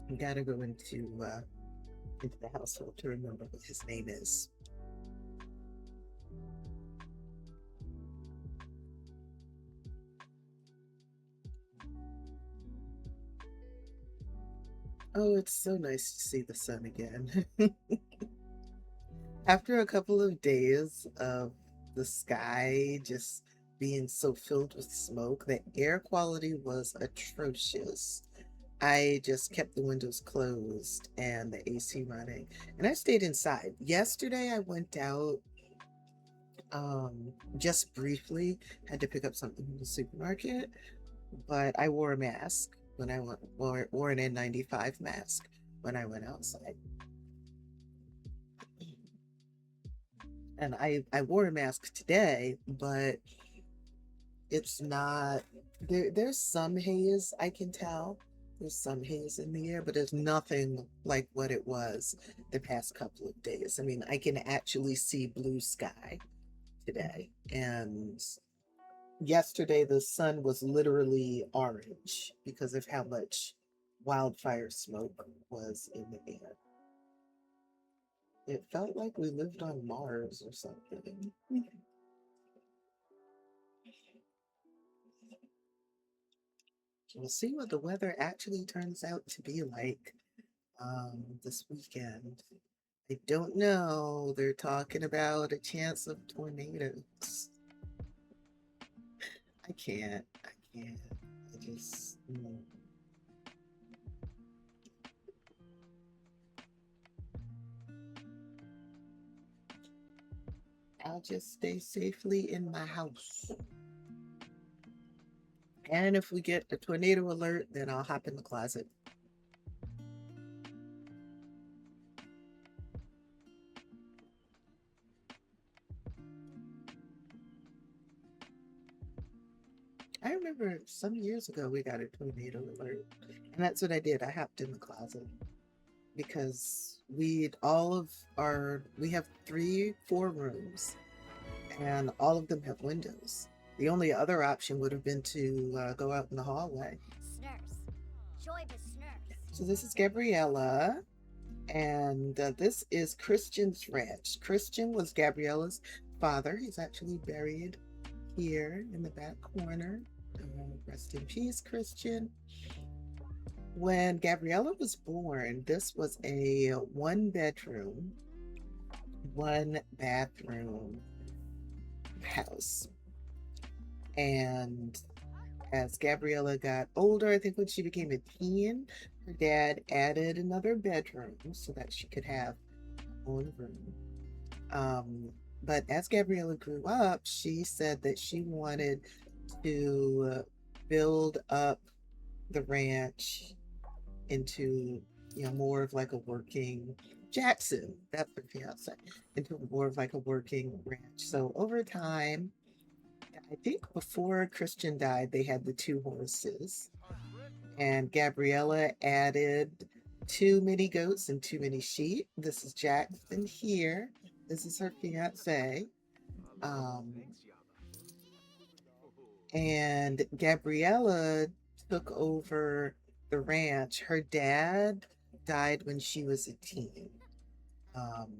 I gotta go into the household to remember what his name is. Oh, it's so nice to see the sun again. After a couple of days of the sky just being so filled with smoke, the air quality was atrocious. I just kept the windows closed and the AC running, and I stayed inside. Yesterday, I went out just briefly, had to pick up something from the supermarket, but I wore a mask when I wore an N95 mask when I went outside. And I wore a mask today, but it's not there's some haze I can tell. There's some haze in the air, but there's nothing like what it was the past couple of days. I mean, I can actually see blue sky today. And yesterday the sun was literally orange because of how much wildfire smoke was in the air. It felt like we lived on Mars or something. We'll see what the weather actually turns out to be like this weekend. I don't know. They're talking about a chance of tornadoes. I can't. I can't. I just. I'll just stay safely in my house. And if we get a tornado alert, then I'll hop in the closet. I remember some years ago we got a tornado alert, and that's what I did. I hopped in the closet because we have three, four rooms, and all of them have windows. The only other option would have been to go out in the hallway. So this is Gabriella, and this is Christian's ranch. Christian was Gabriella's father. He's actually buried here in the back corner. Rest in peace, Christian. When Gabriella was born, this was a one bedroom, one bathroom house. And as Gabriella got older, I think when she became a teen, her dad added another bedroom so that she could have her own room. Um, but as Gabriella grew up, she said that she wanted to build up the ranch into, more of like a working Jackson, that's her fiance, into more of like a working ranch. So over time, I think before Christian died, they had the two horses, and Gabriella added too many goats and too many sheep. This is Jackson here. This is her fiance. Um, and Gabriella took over the ranch. Her dad died when she was a teen. Um,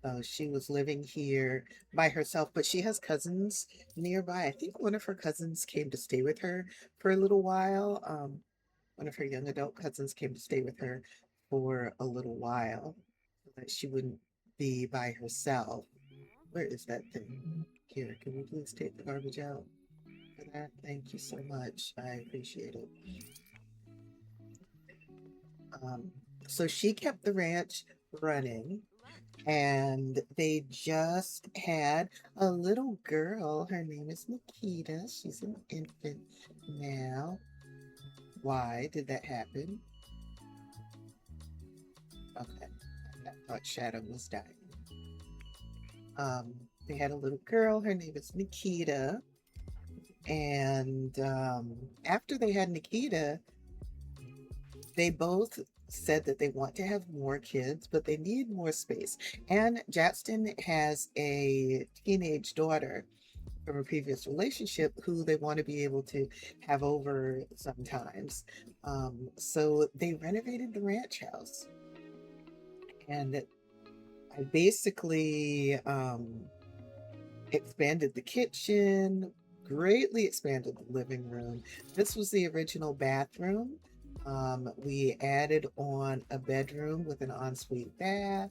so she was living here by herself, but she has cousins nearby. I think one of her cousins came to stay with her for a little while. One of her young adult cousins came to stay with her for a little while so that she wouldn't be by herself. Where is that thing? Here, can we please take the garbage out for that? Thank you so much. I appreciate it. Um, so she kept the ranch running, and they just had a little girl. Her name is Nikita. She's an infant now. Why did that happen? Okay, I thought Shadow was dying. Um, they had a little girl. Her name is Nikita. And after they had Nikita, they both said that they want to have more kids, but they need more space. And Jackson has a teenage daughter from a previous relationship who they want to be able to have over sometimes. So they renovated the ranch house, and I basically expanded the kitchen, greatly expanded the living room. This was the original bathroom. We added on a bedroom with an ensuite bath.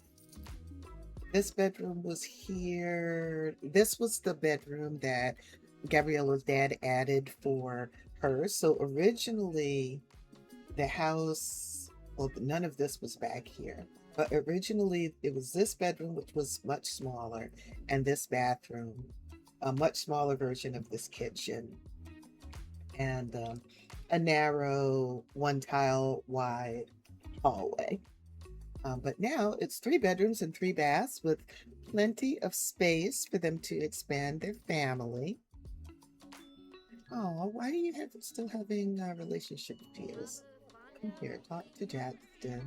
This bedroom was here. This was the bedroom that Gabriella's dad added for her. So originally, the house, well, none of this was back here. But originally, it was this bedroom, which was much smaller, and this bathroom, a much smaller version of this kitchen, and a narrow one tile wide hallway. But now it's three bedrooms and three baths with plenty of space for them to expand their family. Oh, why do you have still having relationship fears? Come here, talk to Jackson.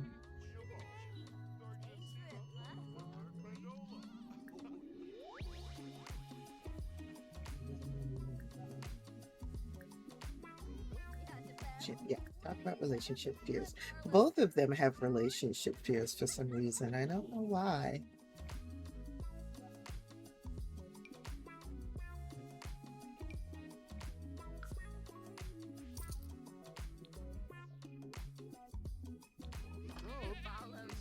Yeah, talk about relationship fears. Both of them have relationship fears for some reason. I don't know why.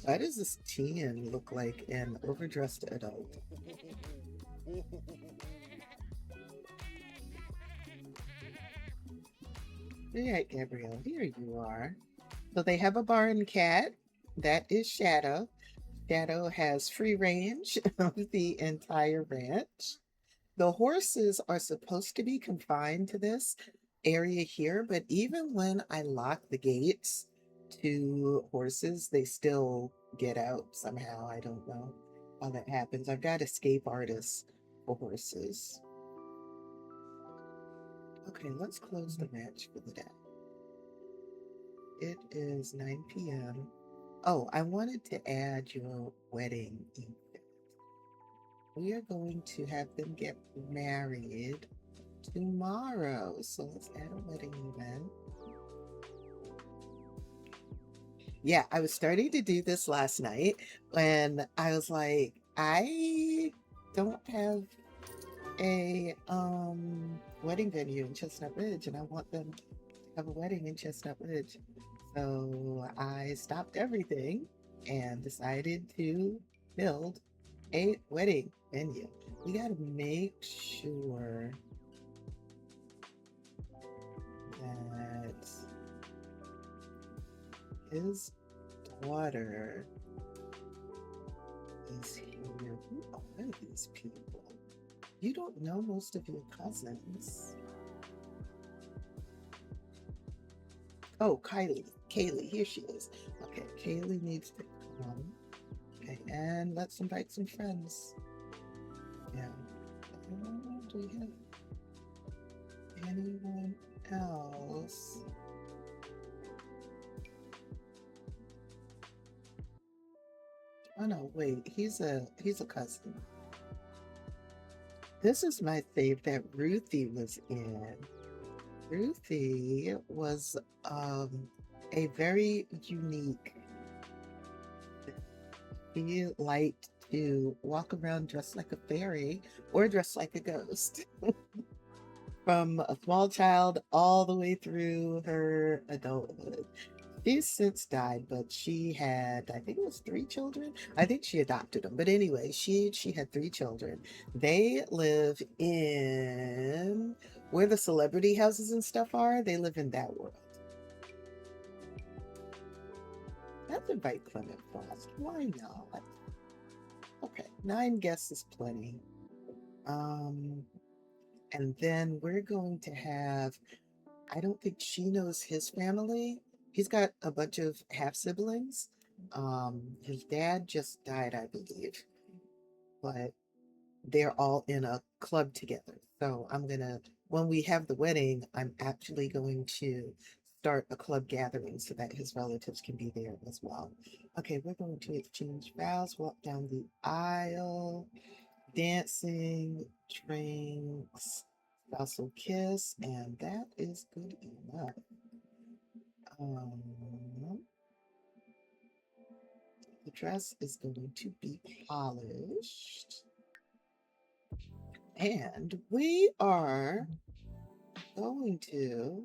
Why does this teen look like an overdressed adult? All right, Gabrielle, here you are. So they have a barn cat. That is Shadow. Shadow has free range of the entire ranch. The horses are supposed to be confined to this area here, but even when I lock the gates to horses, they still get out somehow. I don't know how that happens. I've got escape artists for horses. Okay, let's close the match for the day. It is 9 p.m. Oh, I wanted to add your wedding event. We are going to have them get married tomorrow. So let's add a wedding event. Yeah, I was starting to do this last night when I was like, I don't have a wedding venue in Chestnut Ridge, and I want them to have a wedding in Chestnut Ridge. So I stopped everything and decided to build a wedding venue. We got to make sure that his daughter is here. Who are these people? You don't know most of your cousins. Oh, Kaylee, here she is. Okay, Kaylee needs to come. Okay, and let's invite some friends. Yeah. Do we have anyone else? Oh no, wait, he's a cousin. This is my fave that Ruthie was in. Ruthie was a very unique. She liked to walk around dressed like a fairy or dressed like a ghost. From a small child all the way through her adulthood. She's since died, but she had, I think it was three children. I think she adopted them, but anyway, she had three children. They live in where the celebrity houses and stuff are. They live in that world. Let's invite Clement Frost. Why not? Okay, 9 guests is plenty. Um, and then we're going to have, I don't think she knows his family. He's got a bunch of half siblings. His dad just died, I believe, but they're all in a club together. So when we have the wedding, I'm actually going to start a club gathering so that his relatives can be there as well. Okay, we're going to exchange vows, walk down the aisle, dancing, drinks, spousal kiss, and that is good enough. Um, the dress is going to be polished. And we are going to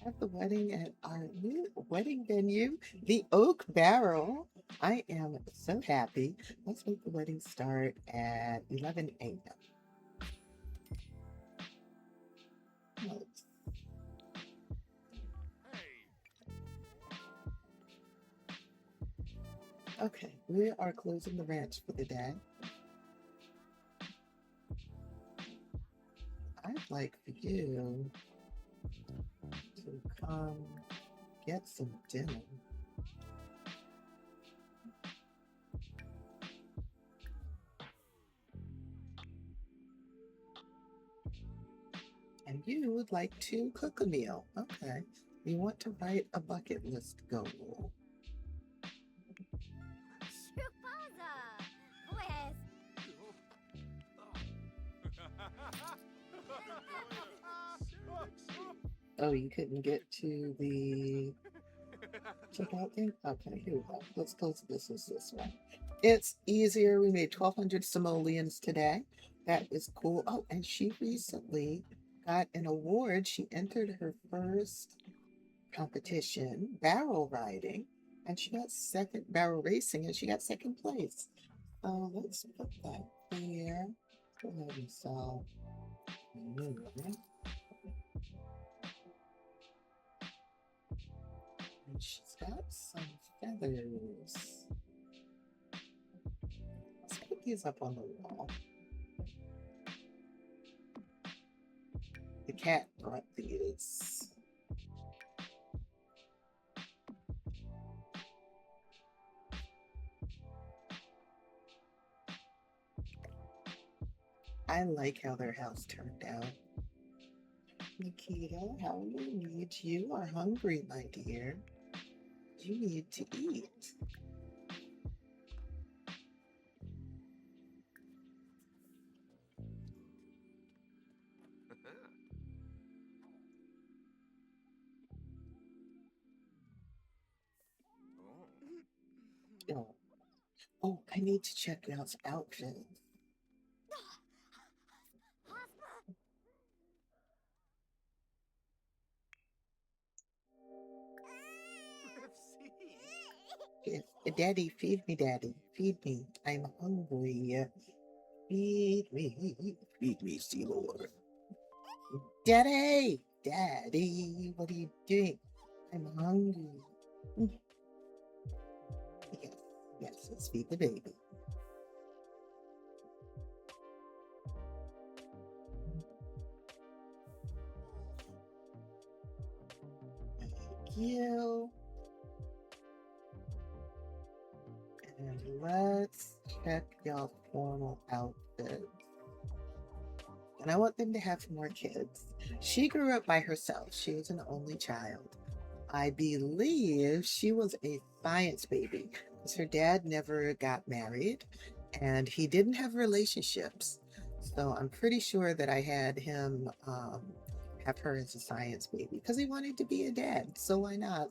have the wedding at our new wedding venue, the Oak Barrel. I am so happy. Let's make the wedding start at 11 a.m. Okay, we are closing the ranch for the day. I'd like for you to come get some dinner. And you would like to cook a meal. Okay. You want to write a bucket list goal. Oh, you couldn't get to the checkout thing? Okay, here we go. Let's close this one. It's easier. We made 1,200 simoleons today. That is cool. Oh, and she recently got an award. She entered her first competition, barrel riding, and she got second barrel racing, and she got second place. So let's put that here. Go ahead and sell. And she's got some feathers. Let's put these up on the wall. The cat brought these. I like how their house turned out. Nikita, how are your needs? You are hungry, my dear. You need to eat. Oh, oh, I need to check out outfit. Yes, Daddy, feed me, Daddy. Feed me. I'm hungry. Feed me, Seymour. Daddy, Daddy, what are you doing? I'm hungry. Yes, yes, let's feed the baby. you. And let's check y'all formal outfits. And I want them to have more kids. She grew up by herself. She was an only child. I believe she was a science baby because her dad never got married and he didn't have relationships. So I'm pretty sure that I had him have her as a science baby because he wanted to be a dad. So why not?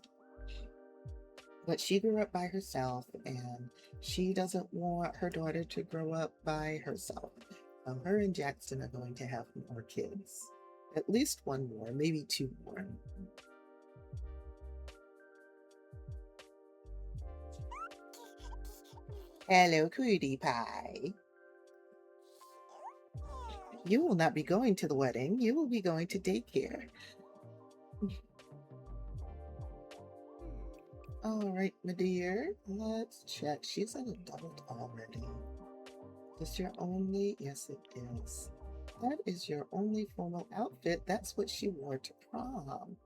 But she grew up by herself and she doesn't want her daughter to grow up by herself. Her and Jackson are going to have more kids. At least one more, maybe two more. Hello, Cutie Pie. You will not be going to the wedding. You will be going to daycare. All right, my dear. Let's check. She's an adult already. Is this your only? Yes, it is. That is your only formal outfit. That's what she wore to prom.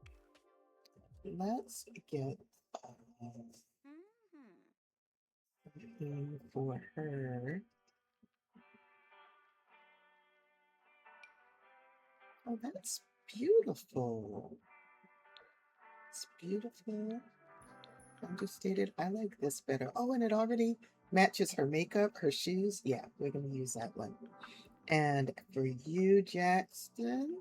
Let's get something for her. Oh, that's beautiful. It's beautiful. Understated. I like this better. Oh, and it already matches her makeup, her shoes. Yeah, we're going to use that one. And for you, Jackson,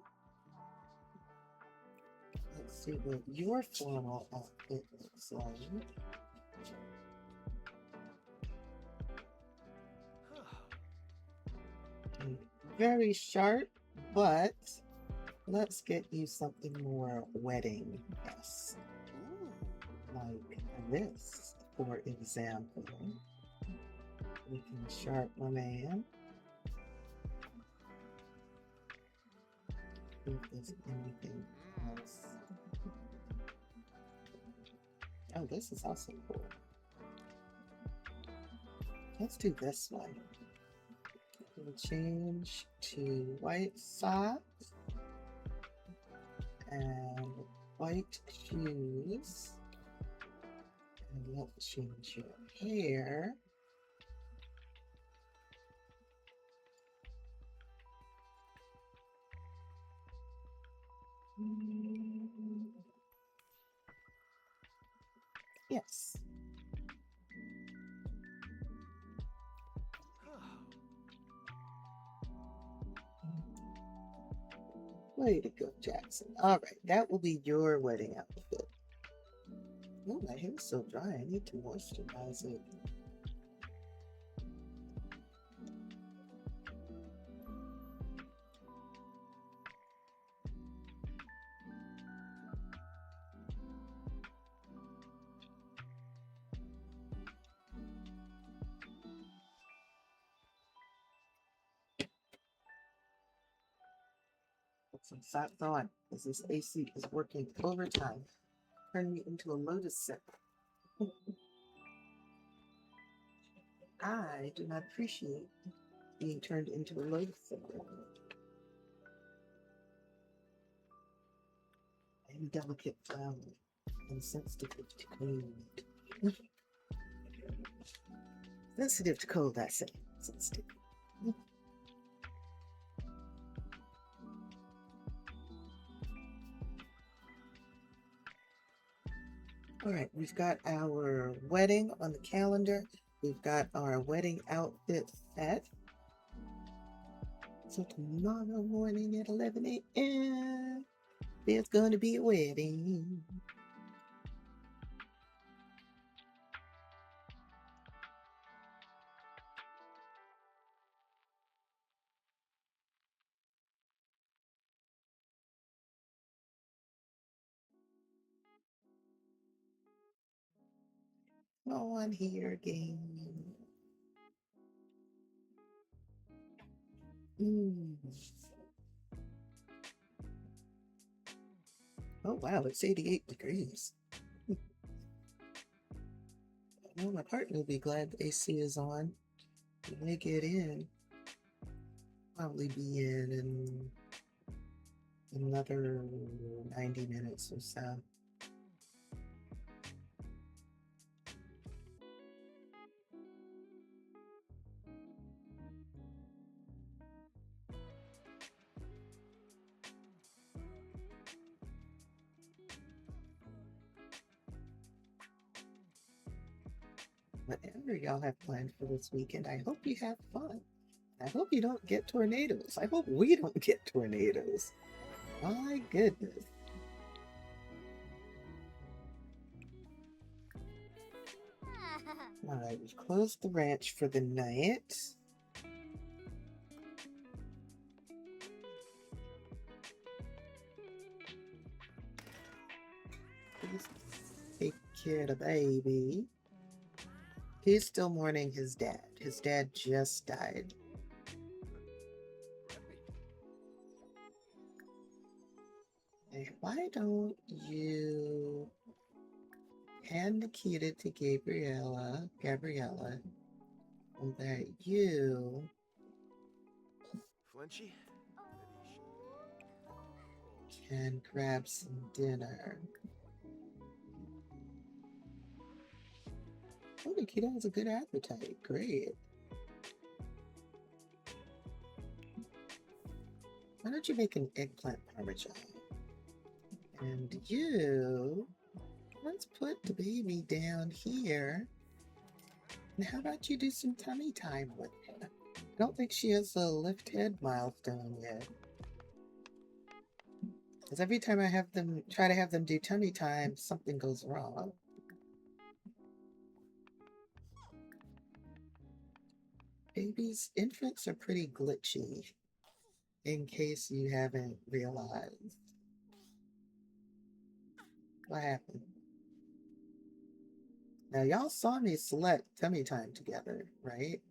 let's see what your formal outfit looks like. Very sharp, but let's get you something more wedding. Yes. Like this, for example. We can sharp my man. See if there's anything else. Oh, this is also cool. Let's do this one. We'll change to white socks and white shoes. And let's change your hair. Yes. Way to go, Jackson. All right, that will be your wedding outfit. Oh, my hair's so dry. I need to moisturize it. Put some socks on because this AC is working overtime. Turn me into a lotus set. I do not appreciate being turned into a lotus set. I am delicate flower and sensitive to cold. Sensitive to cold, I say. Sensitive. All right, we've got our wedding on the calendar. We've got our wedding outfit set. So tomorrow morning at 11 a.m., there's going to be a wedding. On here again. Oh, wow, it's 88 degrees. Well, my partner will be glad the AC is on. When they get in, probably be in another 90 minutes or so. whatever y'all have planned for this weekend, I hope you have fun. I hope you don't get tornadoes. I hope we don't get tornadoes. My goodness. All right, we've closed the ranch for the night. Please take care of the baby. He's still mourning his dad. His dad just died. Hey, why don't you hand Nikita to Gabriella, and that you Flinchy? can grab some dinner. Oh, Nikita has a good appetite. Great. Why don't you make an eggplant parmesan? And you, let's put the baby down here. And how about you do some tummy time with her? I don't think she has a lift head milestone yet. Because every time I have them try to have them do tummy time, something goes wrong. Babies, infants are pretty glitchy, in case you haven't realized. What happened? Now, y'all saw me select tummy time together, right?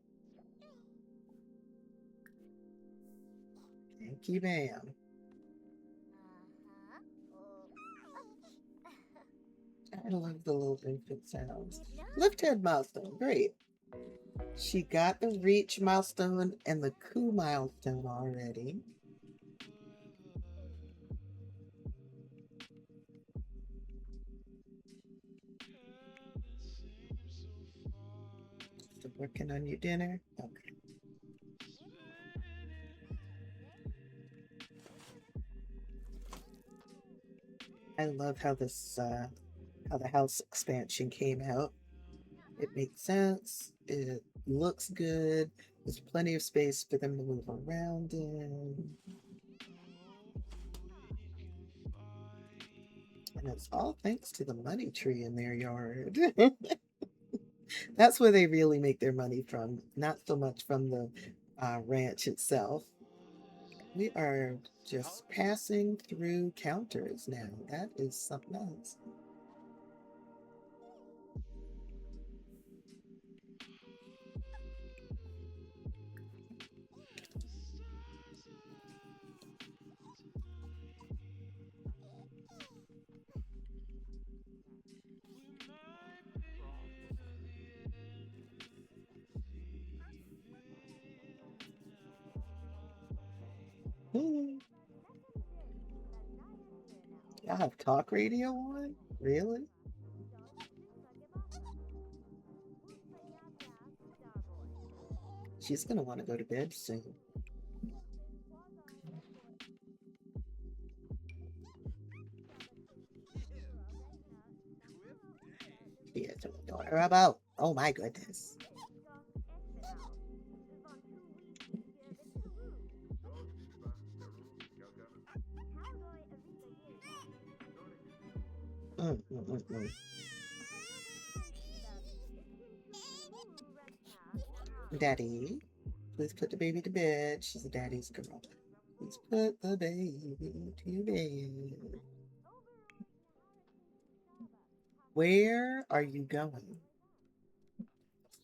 Thank you, ma'am. I love the little infant sounds. Lift head milestone, great. She got the reach milestone and the coo milestone already. Still working on your dinner? Okay. I love how this how the house expansion came out. It makes sense. It looks good. There's plenty of space for them to move around in. And it's all thanks to the money tree in their yard. That's where they really make their money from, not so much from the ranch itself. We are just passing through counters now. That is something else. Hmm. Y'all have talk radio on? Really? She's gonna want to go to bed soon. Yeah, so daughter about. Oh my goodness. Mm, mm, mm, mm. Daddy, please put the baby to bed. She's a daddy's girl. Please put the baby to bed. Where are you going?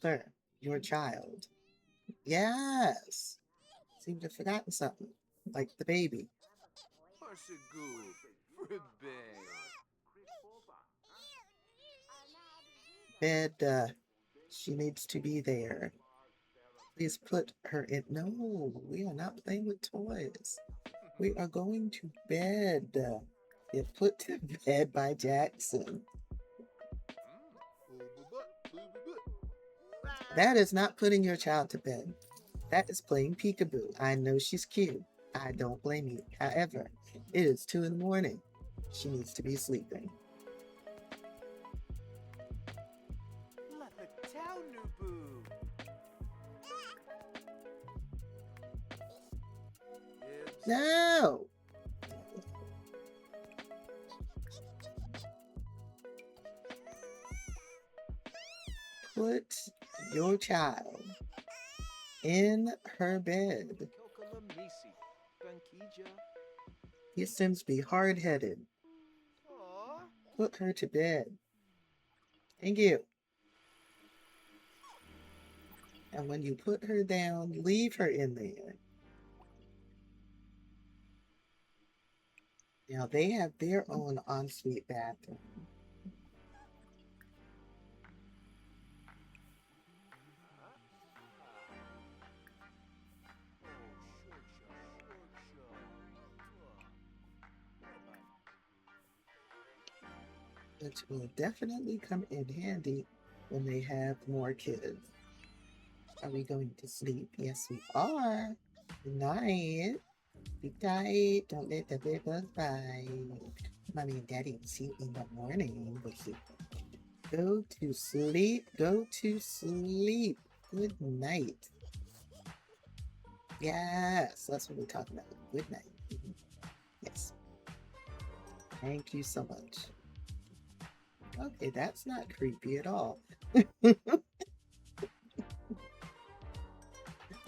Sir, your child. Yes. Seem to have forgotten something. Like the baby. Bed, she needs to be there. Please put her in. No, we are not playing with toys. We are going to bed. Get put to bed by Jackson. That is not putting your child to bed. That is playing peekaboo. I know she's cute. I don't blame you. However, it is 2 in the morning. She needs to be sleeping. No. Put your child in her bed. He seems to be hard-headed. Put her to bed. Thank you. And when you put her down, leave her in there. Now they have their own ensuite bathroom. Which will definitely come in handy when they have more kids. Are we going to sleep? Yes, we are. Good night. Be tight. Don't let the bed bugs bite. Mommy and Daddy will see you in the morning. Go to sleep. Go to sleep. Good night. Yes, that's what we're talking about. Good night. Yes. Thank you so much. Okay, that's not creepy at all.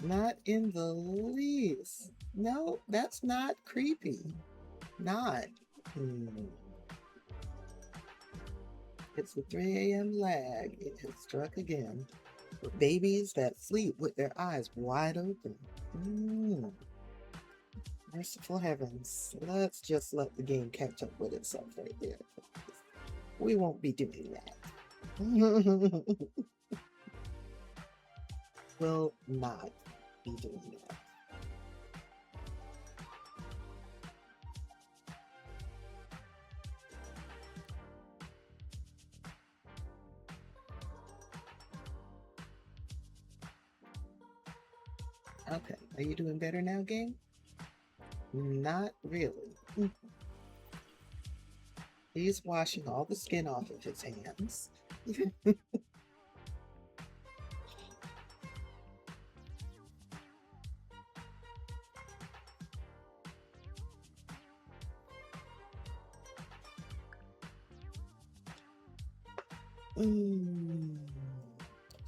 Not in the least. No, that's not creepy. Not. It's the 3 a.m. lag. It has struck again. For babies that sleep with their eyes wide open. Merciful heavens. Let's just let the game catch up with itself right there. We won't be doing that. Will not be doing that. Okay, are you doing better now, game? Not really. He's washing all the skin off of his hands.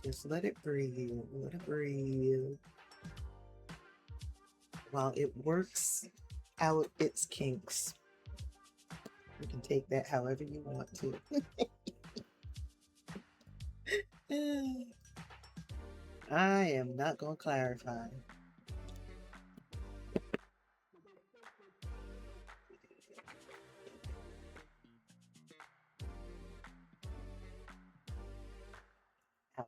Just let it breathe. Let it breathe. While it works out its kinks. You can take that however you want to. I am not going to clarify.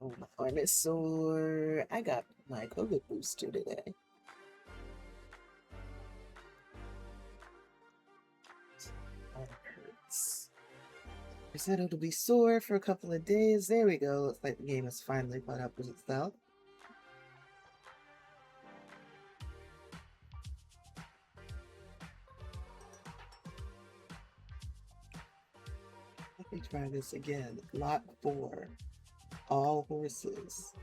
Oh, my arm is sore. I got my COVID booster today. It hurts. I said it'll be sore for a couple of days. There we go. Looks like the game has finally caught up with itself. Let me try this again. Lot 4. All horses.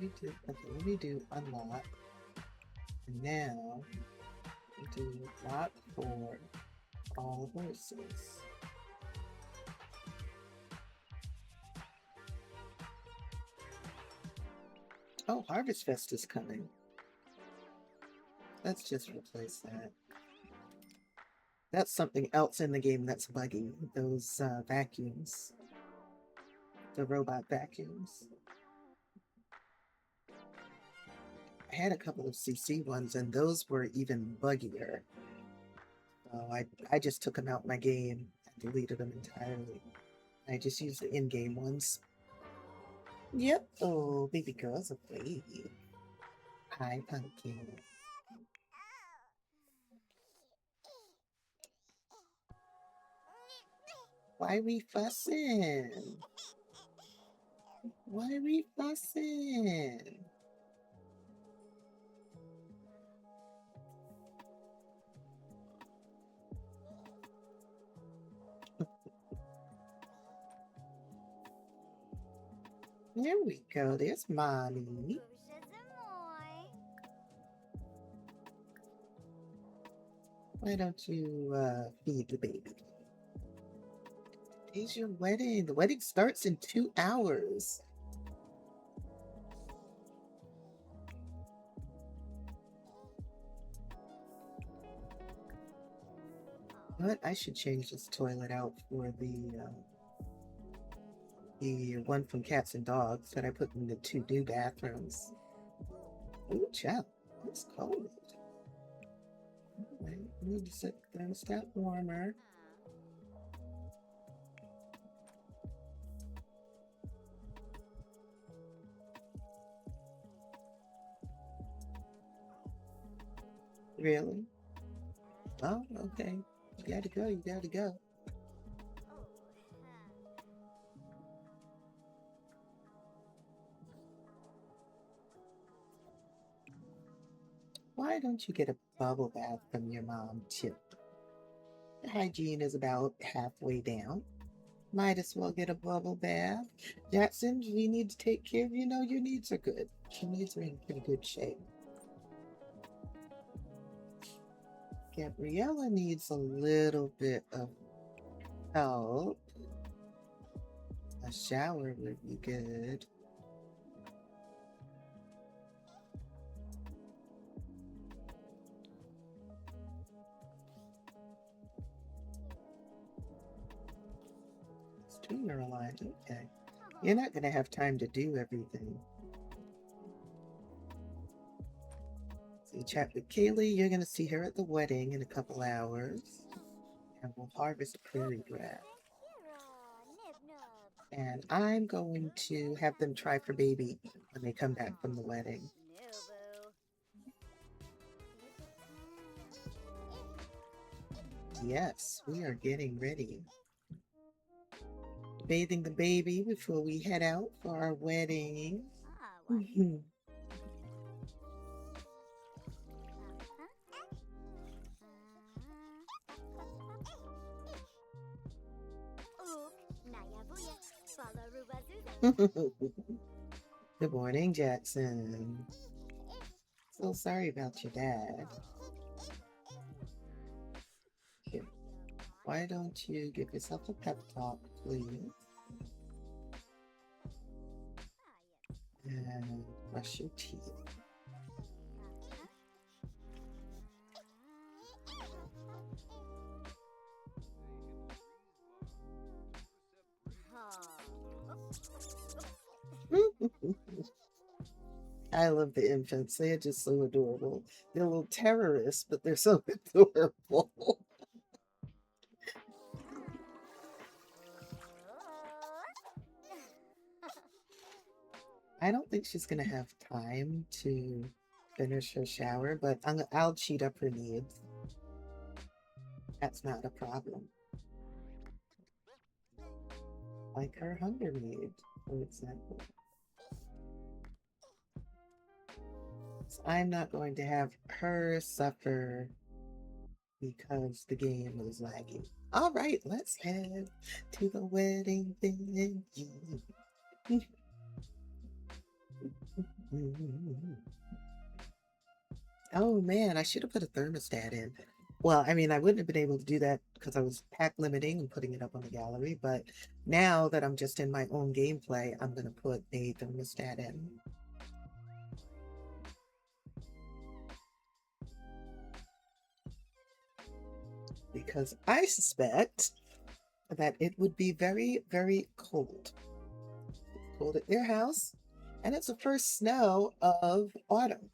Okay, let me do unlock. And now we do lot 4. All horses. Oh, Harvest Fest is coming. Let's just replace that. That's something else in the game that's buggy. Those vacuums. The robot vacuums. I had a couple of CC ones, and those were even buggier. So I just took them out my game and deleted them entirely. I just used the in-game ones. Yep. Oh, baby girl's away. Hi, Pumpkin. Why we fussing? Why we fussing? There we go. There's mommy. Why don't you feed the baby? Today's your wedding. The wedding starts in 2 hours. What? I should change this toilet out for the one from cats and dogs that I put in the two new bathrooms. Ooh, child, it's cold. Right, I need to set the thermostat warmer. Really? Oh, okay. You gotta go, you gotta go. Why don't you get a bubble bath from your mom, too? The hygiene is about halfway down. Might as well get a bubble bath. Jackson, we need to take care of you. Know your needs are good. Your needs are in pretty good shape. Gabriella needs a little bit of help. A shower would be good. Streamer aligned. Okay. You're not going to have time to do everything. So you chat with Kaylee. You're going to see her at the wedding in a couple hours. And we'll harvest prairie grass. And I'm going to have them try for baby when they come back from the wedding. Yes, we are getting ready. Bathing the baby before we head out for our wedding. Good morning, Jackson. So sorry about your dad. Here, why don't you give yourself a pep talk, please? And brush your teeth. I love the infants. They are just so adorable. They're little terrorists, but they're so adorable. I don't think she's going to have time to finish her shower, but I'll cheat up her needs. That's not a problem. Like her hunger need, for example. So I'm not going to have her suffer because the game is lagging. All right, let's head to the wedding venue. Oh man, I should have put a thermostat in. Well, I mean, I wouldn't have been able to do that because I was pack limiting and putting it up on the gallery, but now that I'm just in my own gameplay, I'm going to put a thermostat in. Because I suspect that it would be very, very cold. It's cold at their house, and it's the first snow of autumn.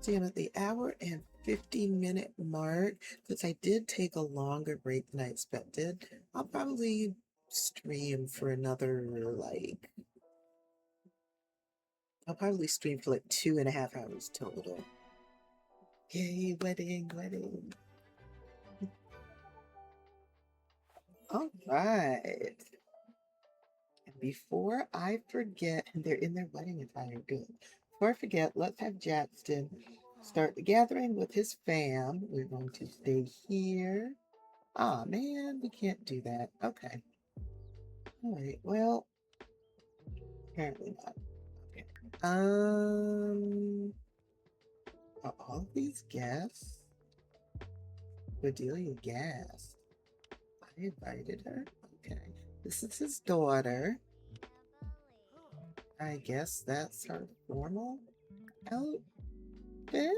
See, I'm at the hour and 50-minute mark. Since I did take a longer break than I expected, I'll probably stream for another, like, I'll probably stream for like 2.5 hours total. Yay, wedding, wedding. All right. And before I forget, and they're in their wedding attire, good. Before I forget, let's have Jackson start the gathering with his fam. We're going to stay here. Oh man, we can't do that. Okay. All right. Well, apparently not. Okay. Are all of these guests? Bedelia guest. I invited her. Okay. This is his daughter. I guess that's her formal outfit.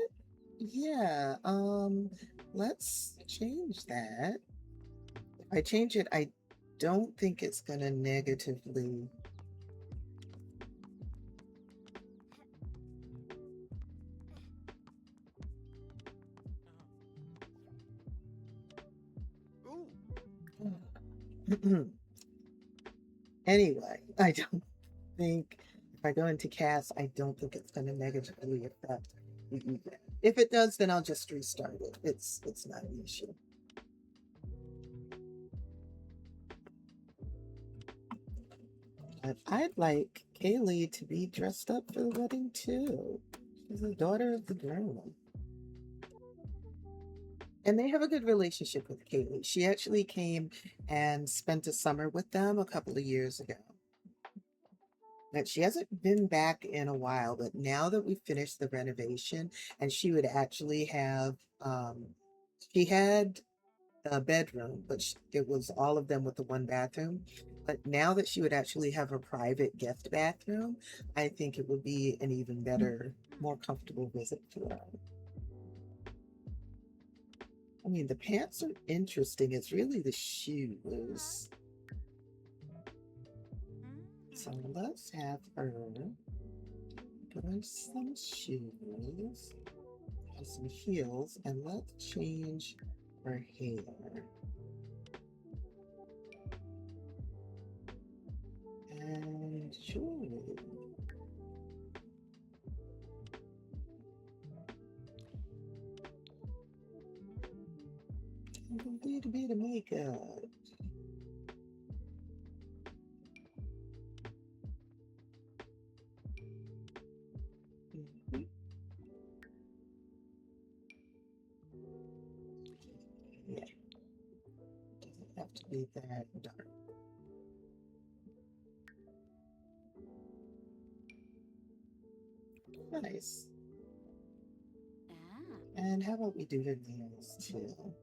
Yeah. Let's change that. If I change it, I don't think it's gonna negatively. Anyway, I don't think if I go into cast, I don't think it's gonna negatively affect the event. If it does, then I'll just restart it. It's not an issue. But I'd like Kaylee to be dressed up for the wedding too. She's the daughter of the groom. And they have a good relationship with Kaylee. She actually came and spent a summer with them a couple of years ago. But she hasn't been back in a while, but now that we've finished the renovation, and she would actually have, she had a bedroom, but it was all of them with the one bathroom. But now that she would actually have a private guest bathroom, I think it would be an even better, more comfortable visit for her. I mean, the pants are interesting. It's really the shoes. So let's have her put on some shoes and some heels, and let's change her hair. And jewelry. And a little bit of makeup. Mhm. Yeah, doesn't have to be that dark. Nice. And how about we do her nails too?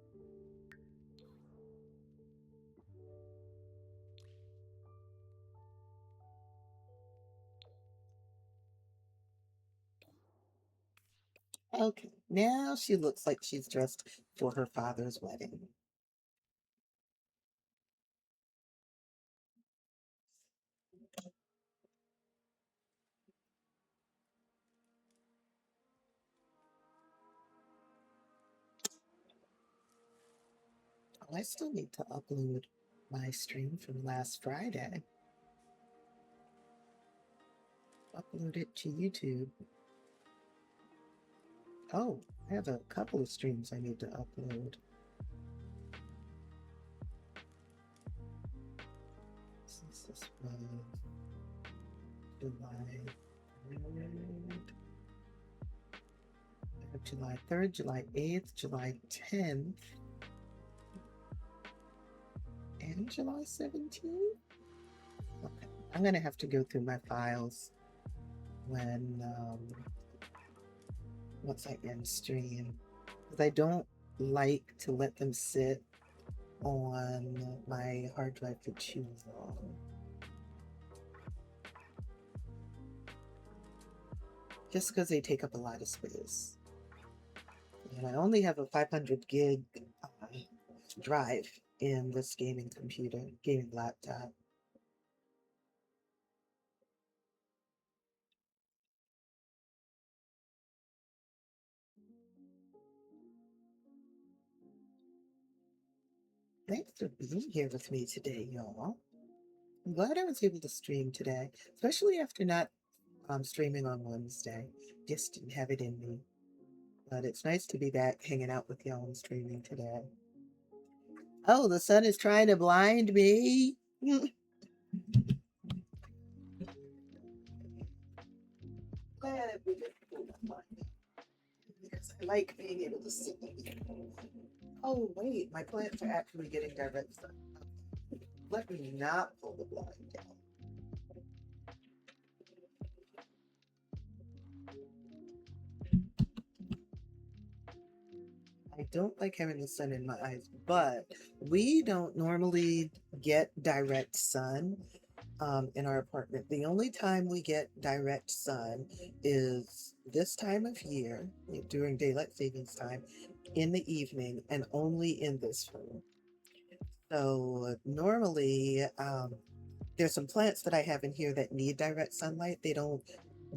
Okay, now she looks like she's dressed for her father's wedding. Oh, I still need to upload my stream from last Friday. Upload it to YouTube. Oh, I have a couple of streams I need to upload. Since this was July 3rd, July 3rd, July 8th, July 10th, and July 17th. Okay, I'm gonna have to go through my files when once I end stream, because I don't like to let them sit on my hard drive for too long. Just because they take up a lot of space. And I only have a 500 gig drive in this gaming computer, gaming laptop. Thanks for being here with me today, y'all. I'm glad I was able to stream today, especially after not streaming on Wednesday. Just didn't have it in me. But it's nice to be back hanging out with y'all and streaming today. Oh, the sun is trying to blind me. Glad we didn't pull that blind because I like being able to see. Oh, wait, my plants are actually getting direct sun. Let me not pull the blind down. I don't like having the sun in my eyes, but we don't normally get direct sun in our apartment. The only time we get direct sun is this time of year during daylight savings time in the evening and only in this room. So normally, there's some plants that I have in here that need direct sunlight. They don't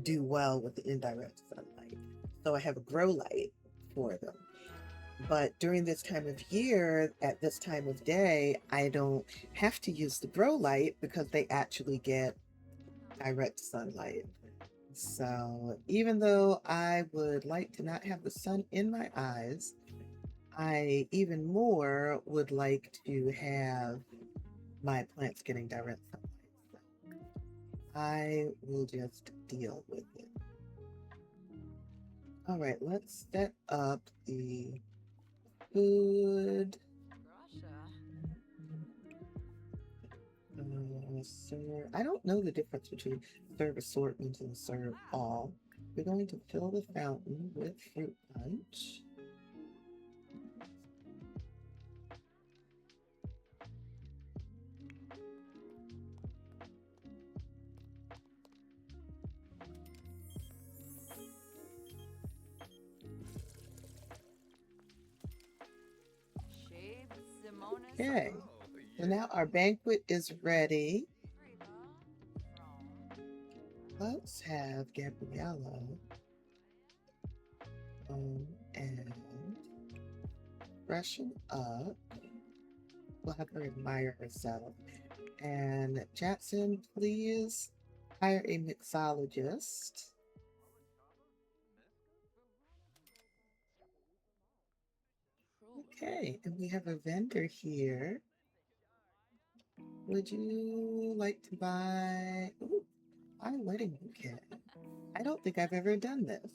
do well with the indirect sunlight. So I have a grow light for them. But during this time of year, at this time of day, I don't have to use the grow light because they actually get direct sunlight. So even though I would like to not have the sun in my eyes, I even more would like to have my plants getting direct sunlight. So I will just deal with it. All right, let's set up the food. Serve. I don't know the difference between serve assortment and serve all. We're going to fill the fountain with fruit punch. Okay, so now our banquet is ready. Let's have Gabriella and freshen up. We'll have her admire herself. And Jackson, please hire a mixologist. Okay, and we have a vendor here. Would you like to buy my wedding bouquet? I don't think I've ever done this.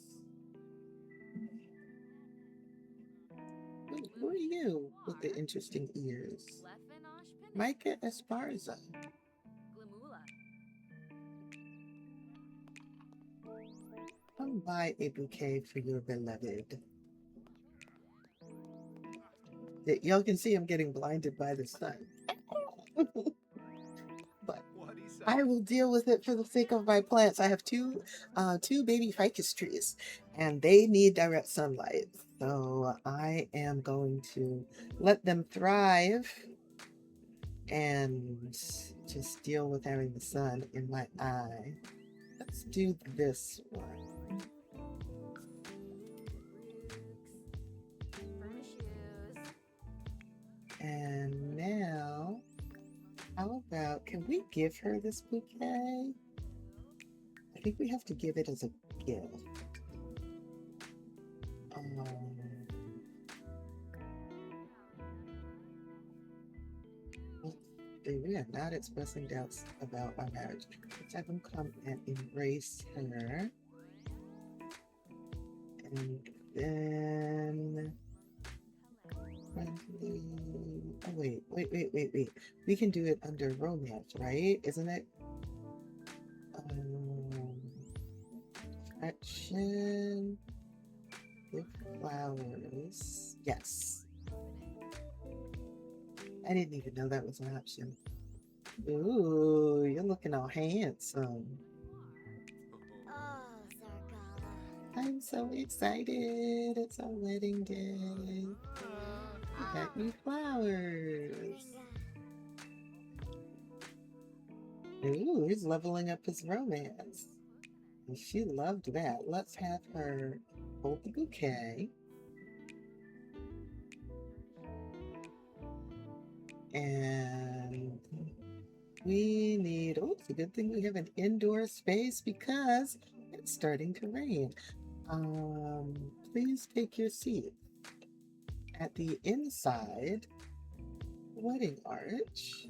Who are you with the interesting ears? Micah Esparza. Come buy a bouquet for your beloved. Y'all can see I'm getting blinded by the sun. But I will deal with it for the sake of my plants. I have two baby ficus trees, and they need direct sunlight. So I am going to let them thrive and just deal with having the sun in my eye. Let's do this one. And now, how about, can we give her this bouquet? I think we have to give it as a gift. We are not expressing doubts about our marriage. Let's have him come and embrace her. And then... Oh, wait. We can do it under romance, right? Isn't it? Action with flowers. Yes. I didn't even know that was an option. Ooh, you're looking all handsome. I'm so excited. It's our wedding day. We got new flowers. Ooh, he's leveling up his romance. And she loved that. Let's have her hold the bouquet. And we need, oh, it's a good thing we have an indoor space because it's starting to rain. Please take your seat at the inside wedding arch.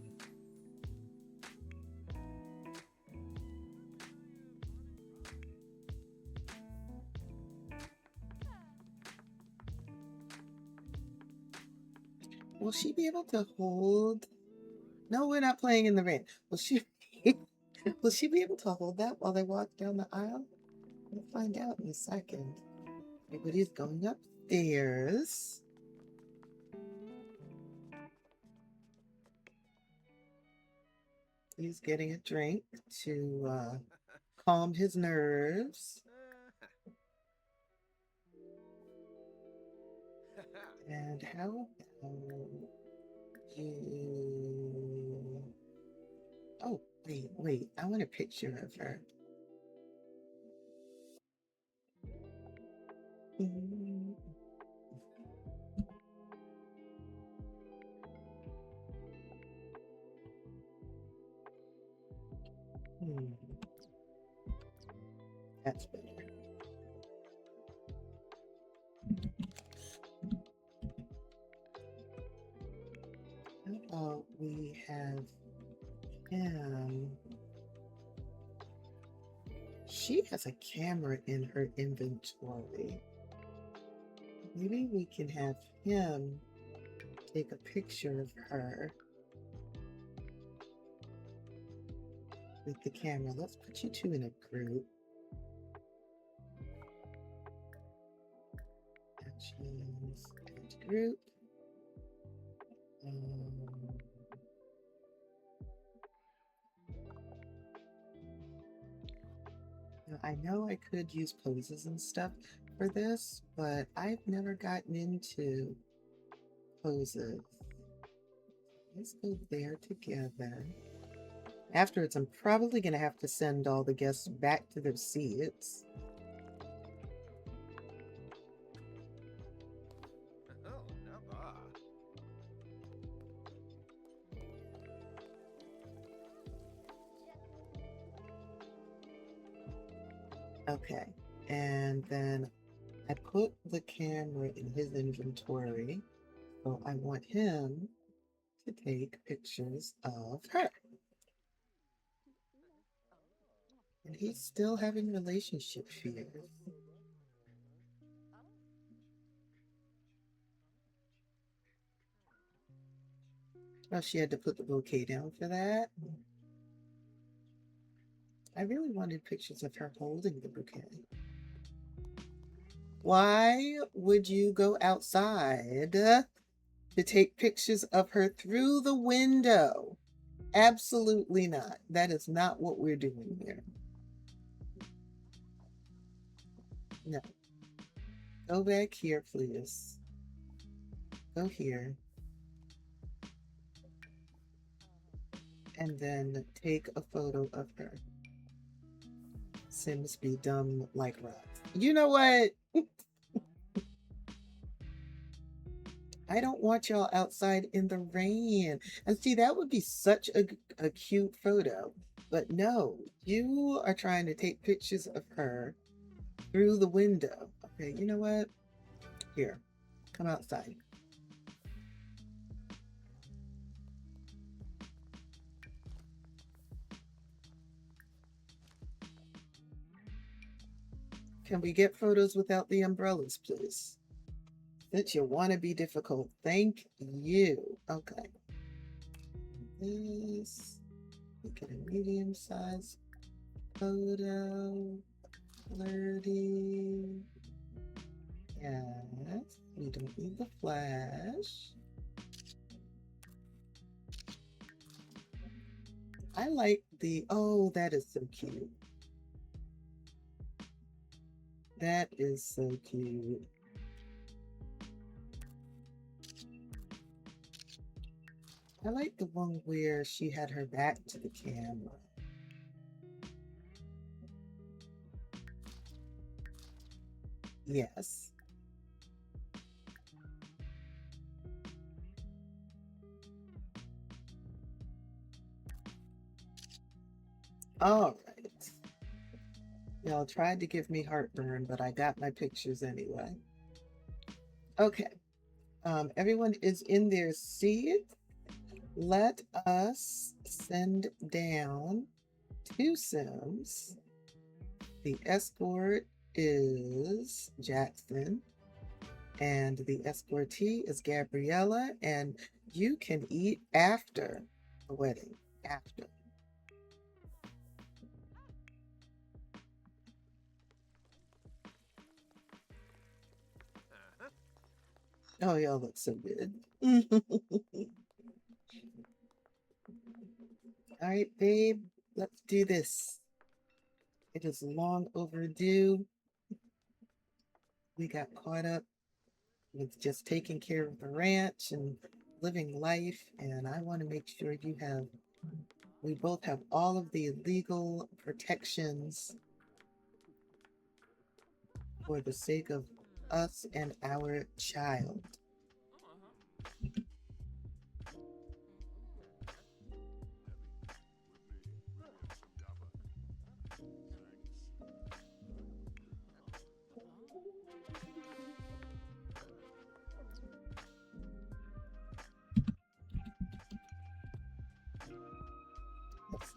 Will she be able to hold? No, we're not playing in the rain. Will she? Will she be able to hold that while they walk down the aisle? We'll find out in a second. Everybody's going upstairs. He's getting a drink to calm his nerves. And how about you? Oh, wait. I want a picture of her. Mm, hmm, that's better. How about we have him? She has a camera in her inventory. Maybe we can have him take a picture of her with the camera. Let's put you two in a group. Actions, add group. Um, now I know I could use poses and stuff for this, but I've never gotten into poses. Let's go there together. Afterwards, I'm probably going to have to send all the guests back to their seats. Okay, and then I put the camera in his inventory, so I want him to take pictures of her. And he's still having relationship fears. Oh, she had to put the bouquet down for that. I really wanted pictures of her holding the bouquet. Why would you go outside to take pictures of her through the window? Absolutely not. That is not what we're doing here. No. Go back here, please. Go here. And then take a photo of her. Sims be dumb like rocks. You know what? I don't want y'all outside in the rain. And see, that would be such a cute photo. But no, you are trying to take pictures of her through the window. Okay, you know what? Here, come outside. Can we get photos without the umbrellas, please? Since you want to be difficult. Thank you. Okay. This, make it a medium size photo. Flirty. Yes, we don't need the flash. I like the, oh, that is so cute. That is so cute. I like the one where she had her back to the camera. Yes. All right. Y'all tried to give me heartburn, but I got my pictures anyway. Okay. Everyone is in their seat. Let us send down 2 Sims. The escort is Jackson. And the escortee is Gabriella, and you can eat after the wedding. After. Oh, y'all look so good. All right, babe, let's do this. It is long overdue. We got caught up with just taking care of the ranch and living life, and I want to make sure we both have all of the legal protections for the sake of us and our child.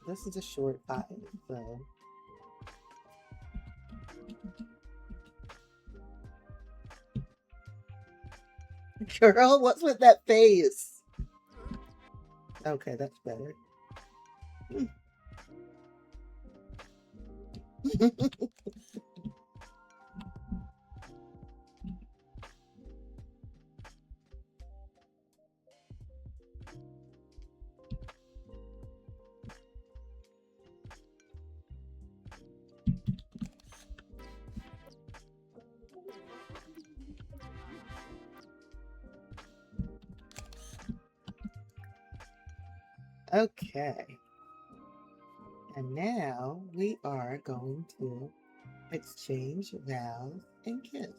This is a short five, so. Girl, what's with that face? Okay, that's better. Okay. And now we are going to exchange vows and kiss.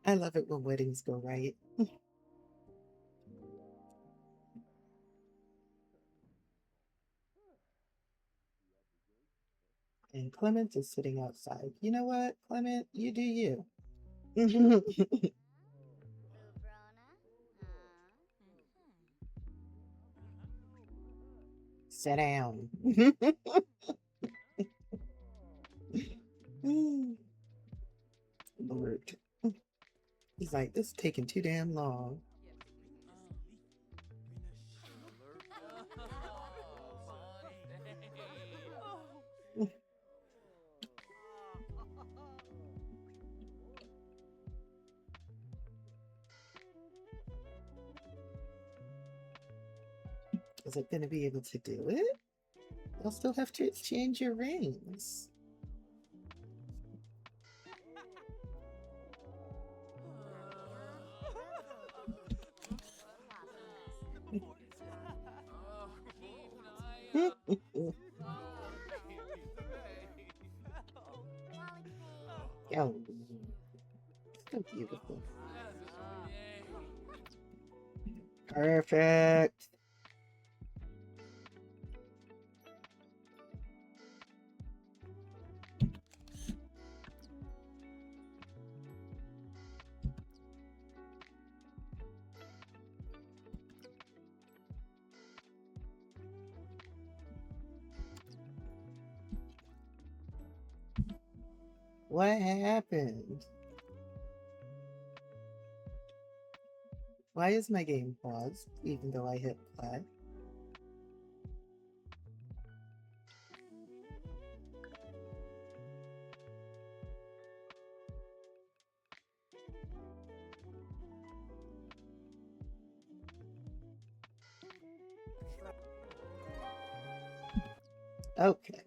I love it when weddings go right. And Clement is sitting outside. You know what, Clement? You do you. Sit down. Lord. He's like, this is taking too damn long. Is it going to be able to do it? I'll still have to exchange your rings. Oh, so beautiful. Perfect. What happened? Why is my game paused, even though I hit play? Okay.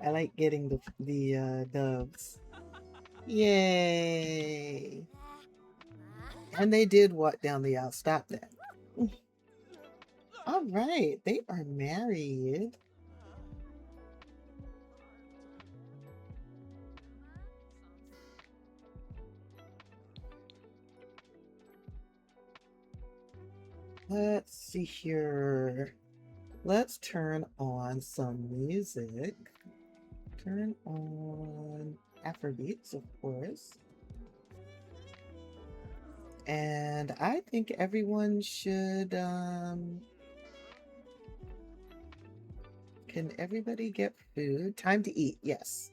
I like getting the doves. Yay! And they did walk down the aisle. Stop that. All right, they are married. Let's see here. Let's turn on some music. Turn on Afrobeats, of course. And I think everyone should, can everybody get food? Time to eat, yes.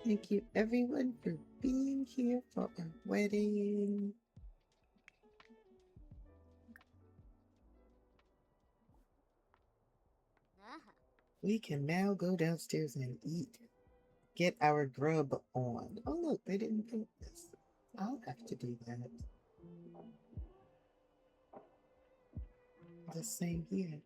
Thank you everyone for being here for our wedding. We can now go downstairs and eat. Get our grub on. Oh look, they didn't paint this. I'll have to do that. The same here.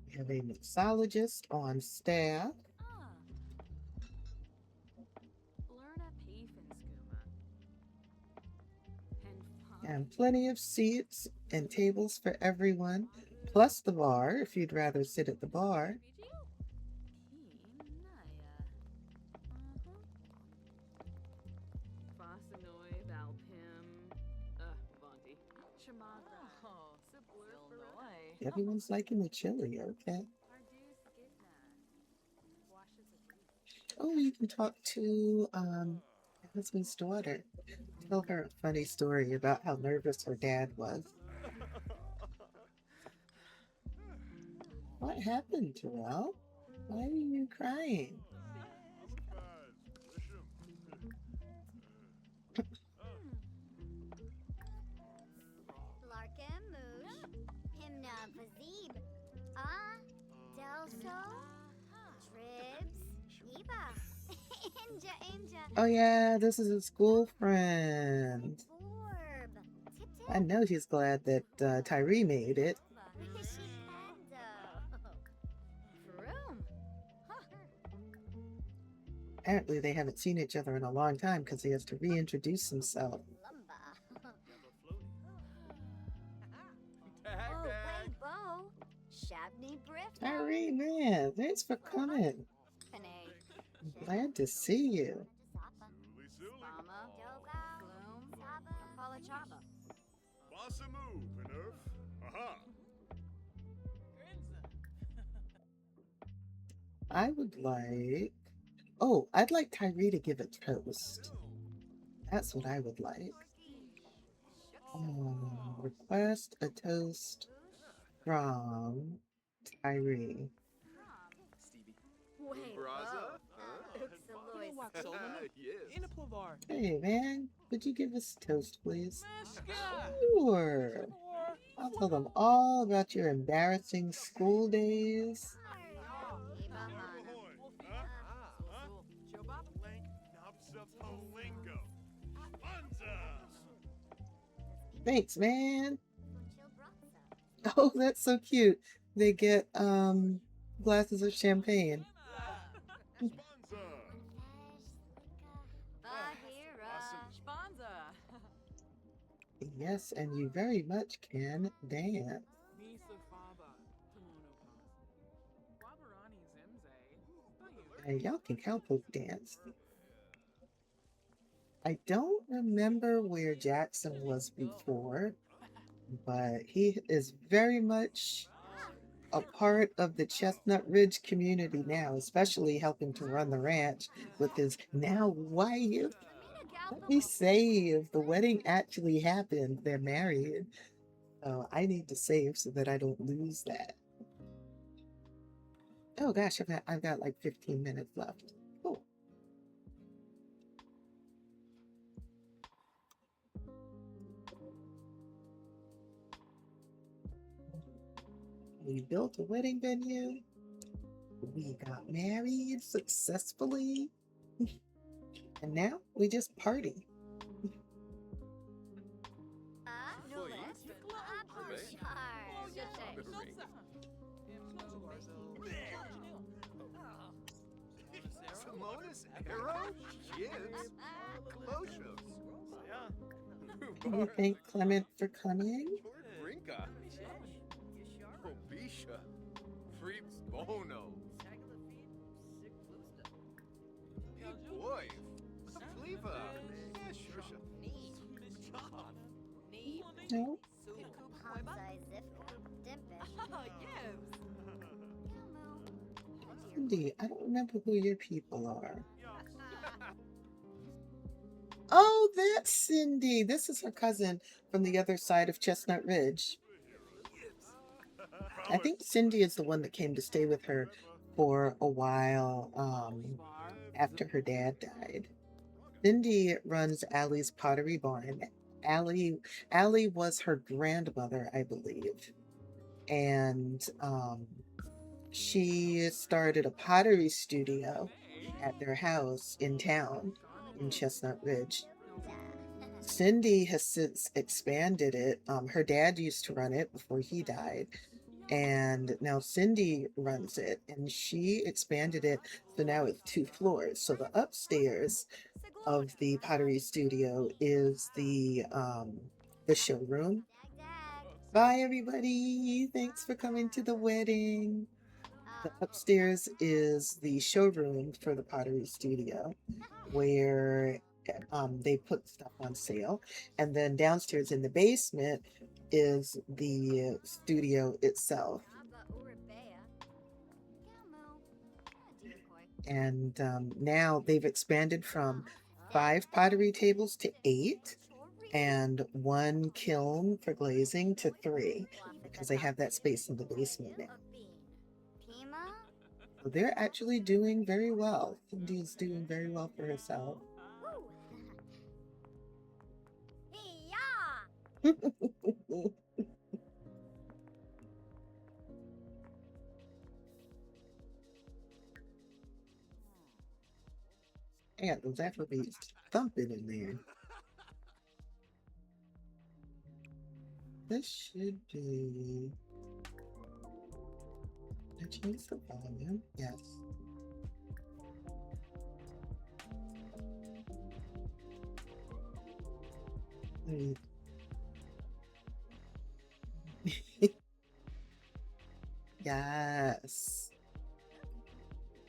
We have a mixologist on staff. And plenty of seats and tables for everyone, plus the bar if you'd rather sit at the bar. Everyone's liking the chili, okay. Oh, you can talk to my husband's daughter. Tell her a funny story about how nervous her dad was. What happened, Terrell? Why are you crying? Oh yeah, this is a school friend. I know he's glad that Tyree made it. Apparently they haven't seen each other in a long time because he has to reintroduce himself. Tyree, man, thanks for coming. I'm glad to see you. I would like... Oh, I'd like Tyree to give a toast. That's what I would like. Request a toast from Tyree. Hey man, could you give us a toast, please? Sure. I'll tell them all about your embarrassing school days. Thanks, man. Oh, that's so cute. They get glasses of champagne. Yes, and you very much can dance. And y'all can cowpoke dance. I don't remember where Jackson was before, but he is very much a part of the Chestnut Ridge community now, especially helping to run the ranch with his now wife. Let me save. The wedding actually happened. They're married. So I need to save so that I don't lose that. Oh gosh, I've got like 15 minutes left. Cool. We built a wedding venue. We got married successfully. And now we just party. Arrow, Shibs, Kaloshos. We thank Clement for coming. Brinka, Obisha, Freeps Bono, Boy, Fleeva, Shusha. No, Cindy, I don't remember who your people are. Oh, that's Cindy. This is her cousin from the other side of Chestnut Ridge. I think Cindy is the one that came to stay with her for a while after her dad died. Cindy runs Allie's Pottery Barn. Allie, Allie was her grandmother, I believe, and she started a pottery studio at their house in town in Chestnut Ridge. Cindy has since expanded it. Her dad used to run it before he died, and now Cindy runs it, and she expanded it so now it's 2 floors. So the upstairs of the pottery studio is the showroom. Bye everybody. Thanks for coming to the wedding. The upstairs is the showroom for the pottery studio where they put stuff on sale. And then downstairs in the basement is the studio itself. And now they've expanded from 5 pottery tables to 8 and 1 kiln for glazing to 3 because they have that space in the basement now. So they're actually doing very well. Cindy's doing very well for herself. I got those Afrobeats thumping in there. This should be. I changed the volume. Yes. Mm. Yes.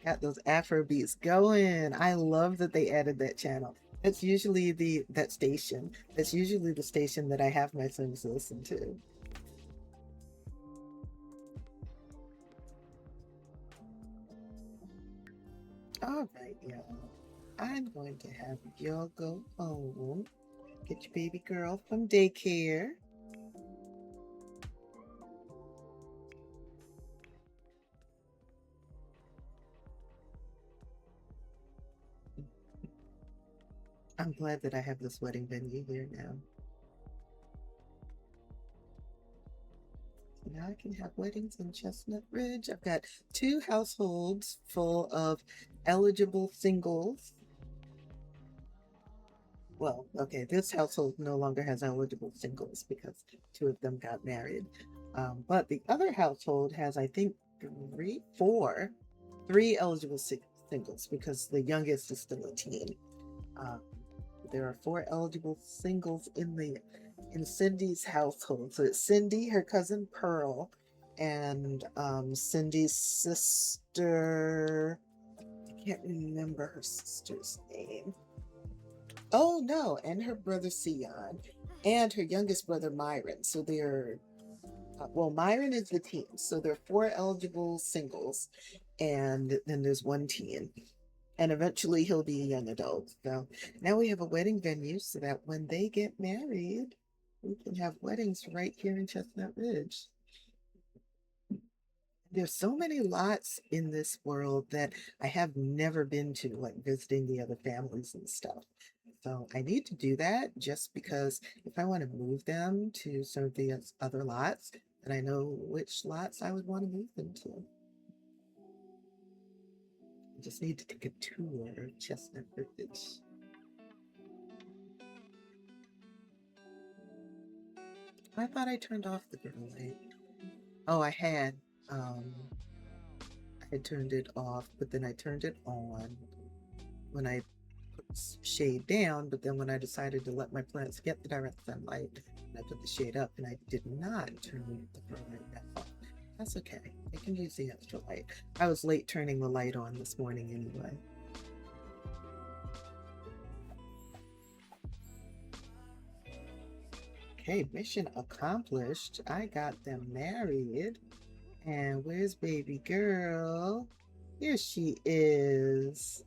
Got those Afro beats going. I love that they added that channel. That's usually that station. That's usually the station that I have my sons listen to. All right, y'all. I'm going to have y'all go home. Get your baby girl from daycare. I'm glad that I have this wedding venue here now. So now I can have weddings in Chestnut Ridge. I've got 2 households full of eligible singles. Well, okay, this household no longer has eligible singles because 2 of them got married. But the other household has, I think, 3 eligible singles because the youngest is still a teen. There are 4 eligible singles in Cindy's household. So it's Cindy, her cousin Pearl, and Cindy's sister. I can't remember her sister's name. Oh no, and her brother Sion, and her youngest brother Myron. So they're well, Myron is the teen. So there are 4 eligible singles, and then there's 1 teen. And eventually he'll be a young adult. So now we have a wedding venue so that when they get married, we can have weddings right here in Chestnut Ridge. There's so many lots in this world that I have never been to, like visiting the other families and stuff. So I need to do that just because if I want to move them to some of the other lots, then I know which lots I would want to move them to. I just need to take a tour of Chestnut Ridge. I thought I turned off the girl light. Oh, I had. I had turned it off, but then I turned it on. when I put shade down, but then when I decided to let my plants get the direct sunlight, I put the shade up and I did not turn the grow light back on. That's okay. They can use the extra light. I was late turning the light on this morning anyway. Okay, mission accomplished. I got them married. And where's baby girl? Here she is.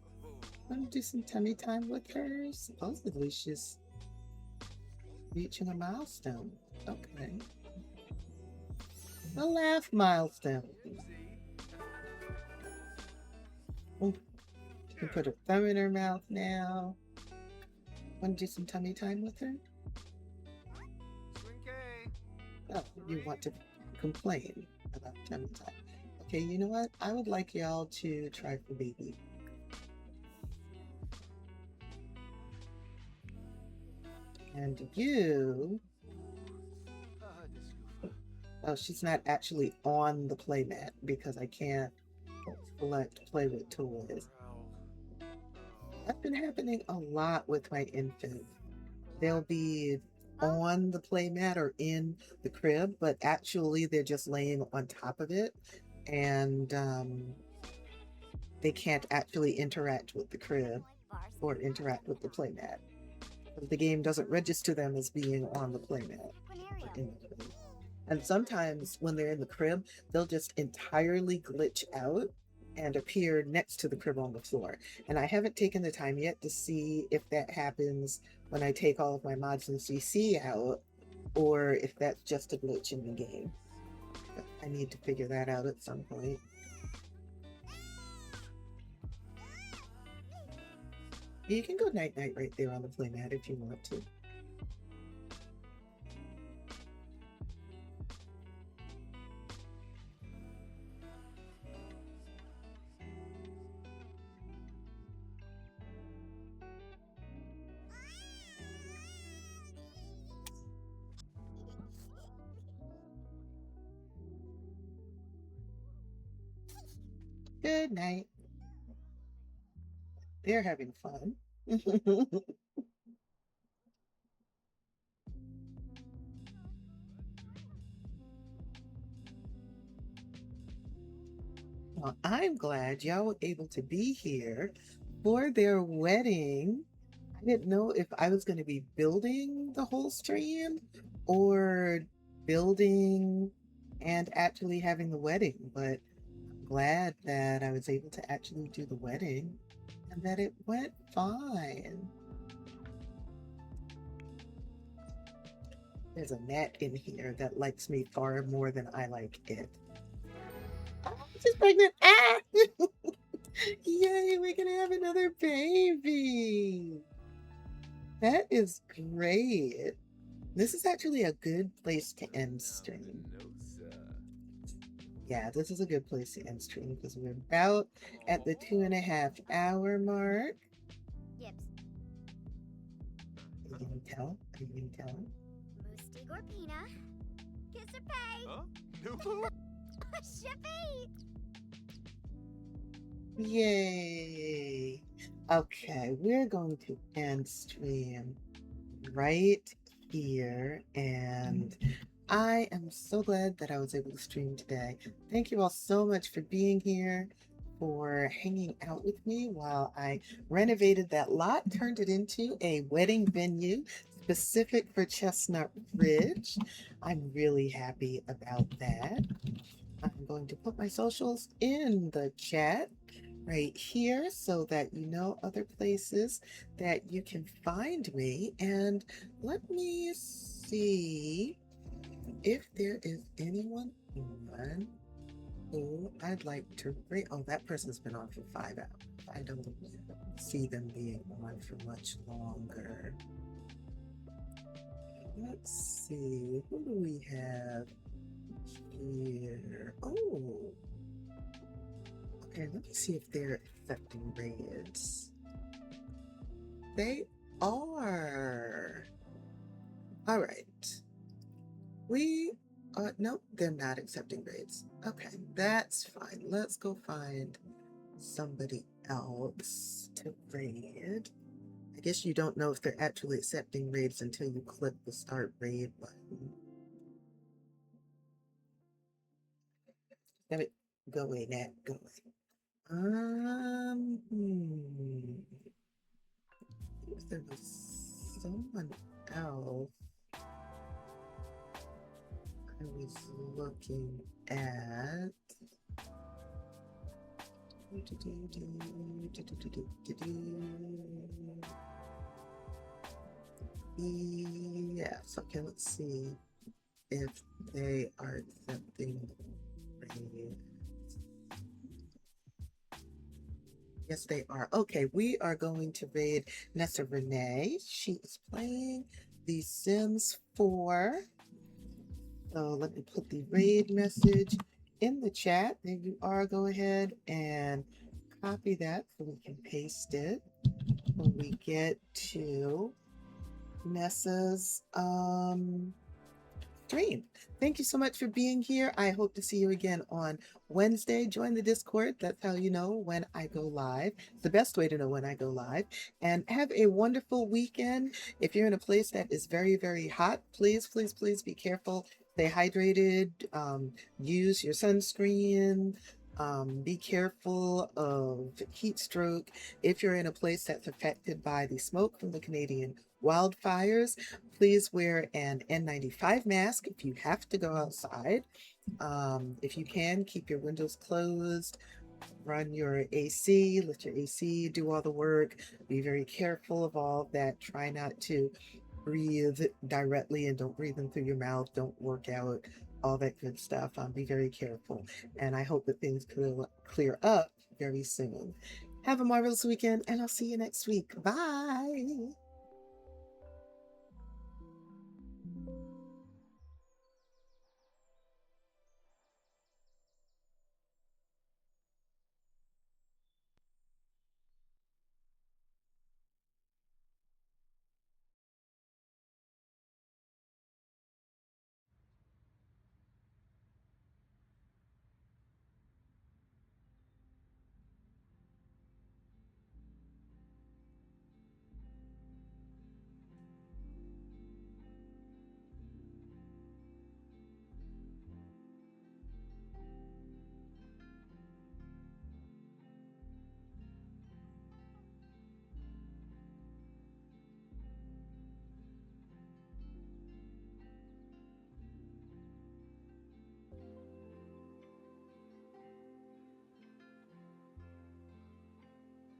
Want to do some tummy time with her? Supposedly she's reaching a milestone. Okay. The laugh milestone. Oh, she can put her thumb in her mouth now. Want to do some tummy time with her? Oh, you want to complain about tummy time. Okay, you know what? I would like y'all to try for baby. And you... Oh, she's not actually on the playmat because I can't select play with toys. That's been happening a lot with my infant. They'll be on the playmat or in the crib, but actually they're just laying on top of it, and they can't actually interact with the crib or interact with the playmat. The game doesn't register them as being on the playmat or in the crib. And sometimes when they're in the crib, they'll just entirely glitch out and appear next to the crib on the floor. And I haven't taken the time yet to see if that happens when I take all of my mods and CC out, or if that's just a glitch in the game. But I need to figure that out at some point. You can go night-night right there on the playmat if you want to. Good night. They're having fun. Well, I'm glad y'all were able to be here for their wedding. I didn't know if I was going to be building the whole stream or building and actually having the wedding, but I'm glad that I was able to actually do the wedding and that it went fine. There's a gnat in here that likes me far more than I like it. Oh, she's pregnant. Ah! Yay, we're gonna have another baby. That is great. This is actually a good place to end stream. Yeah, this is a good place to end stream because we're about at the 2.5 hour mark. Yips. Are you gonna tell? Are you gonna tell him? Moosty Gorpina. Kiss or pay. Huh? Shippy. Yay! Okay, we're going to end stream right here, and I am so glad that I was able to stream today. Thank you all so much for being here, for hanging out with me while I renovated that lot, turned it into a wedding venue specific for Chestnut Ridge. I'm really happy about that. I'm going to put my socials in the chat right here so that you know other places that you can find me. And let me see if there is anyone on who I'd like to rate. Oh, that person's been on for 5 hours. I don't see them being on for much longer. Let's see, who do we have here? Oh, okay, let me see if they're accepting raids. They are. All right. Nope, they're not accepting raids. Okay, that's fine. Let's go find somebody else to raid. I guess you don't know if they're actually accepting raids until you click the start raid button. Let it go in that going. If there was someone else I was looking at. Yes, okay, let's see if they are accepting raids. Yes, they are. Okay, we are going to raid Nessa Renee. She is playing The Sims 4. So let me put the raid message in the chat. There you are. Go ahead and copy that so we can paste it when we get to Nessa's stream. Thank you so much for being here. I hope to see you again on Wednesday. Join the Discord. That's how you know when I go live. It's the best way to know when I go live. And have a wonderful weekend. If you're in a place that is very, very hot, please, please, please be careful. Stay hydrated. Use your sunscreen. Be careful of heat stroke. If you're in a place that's affected by the smoke from the Canadian wildfires, please wear an N95 mask if you have to go outside. If you can, keep your windows closed, run your AC, let your AC do all the work. Be very careful of all that. Try not to breathe directly and don't breathe in through your mouth. Don't work out, all that good stuff. Be very careful. And I hope that things clear up very soon. Have a marvelous weekend, and I'll see you next week. Bye.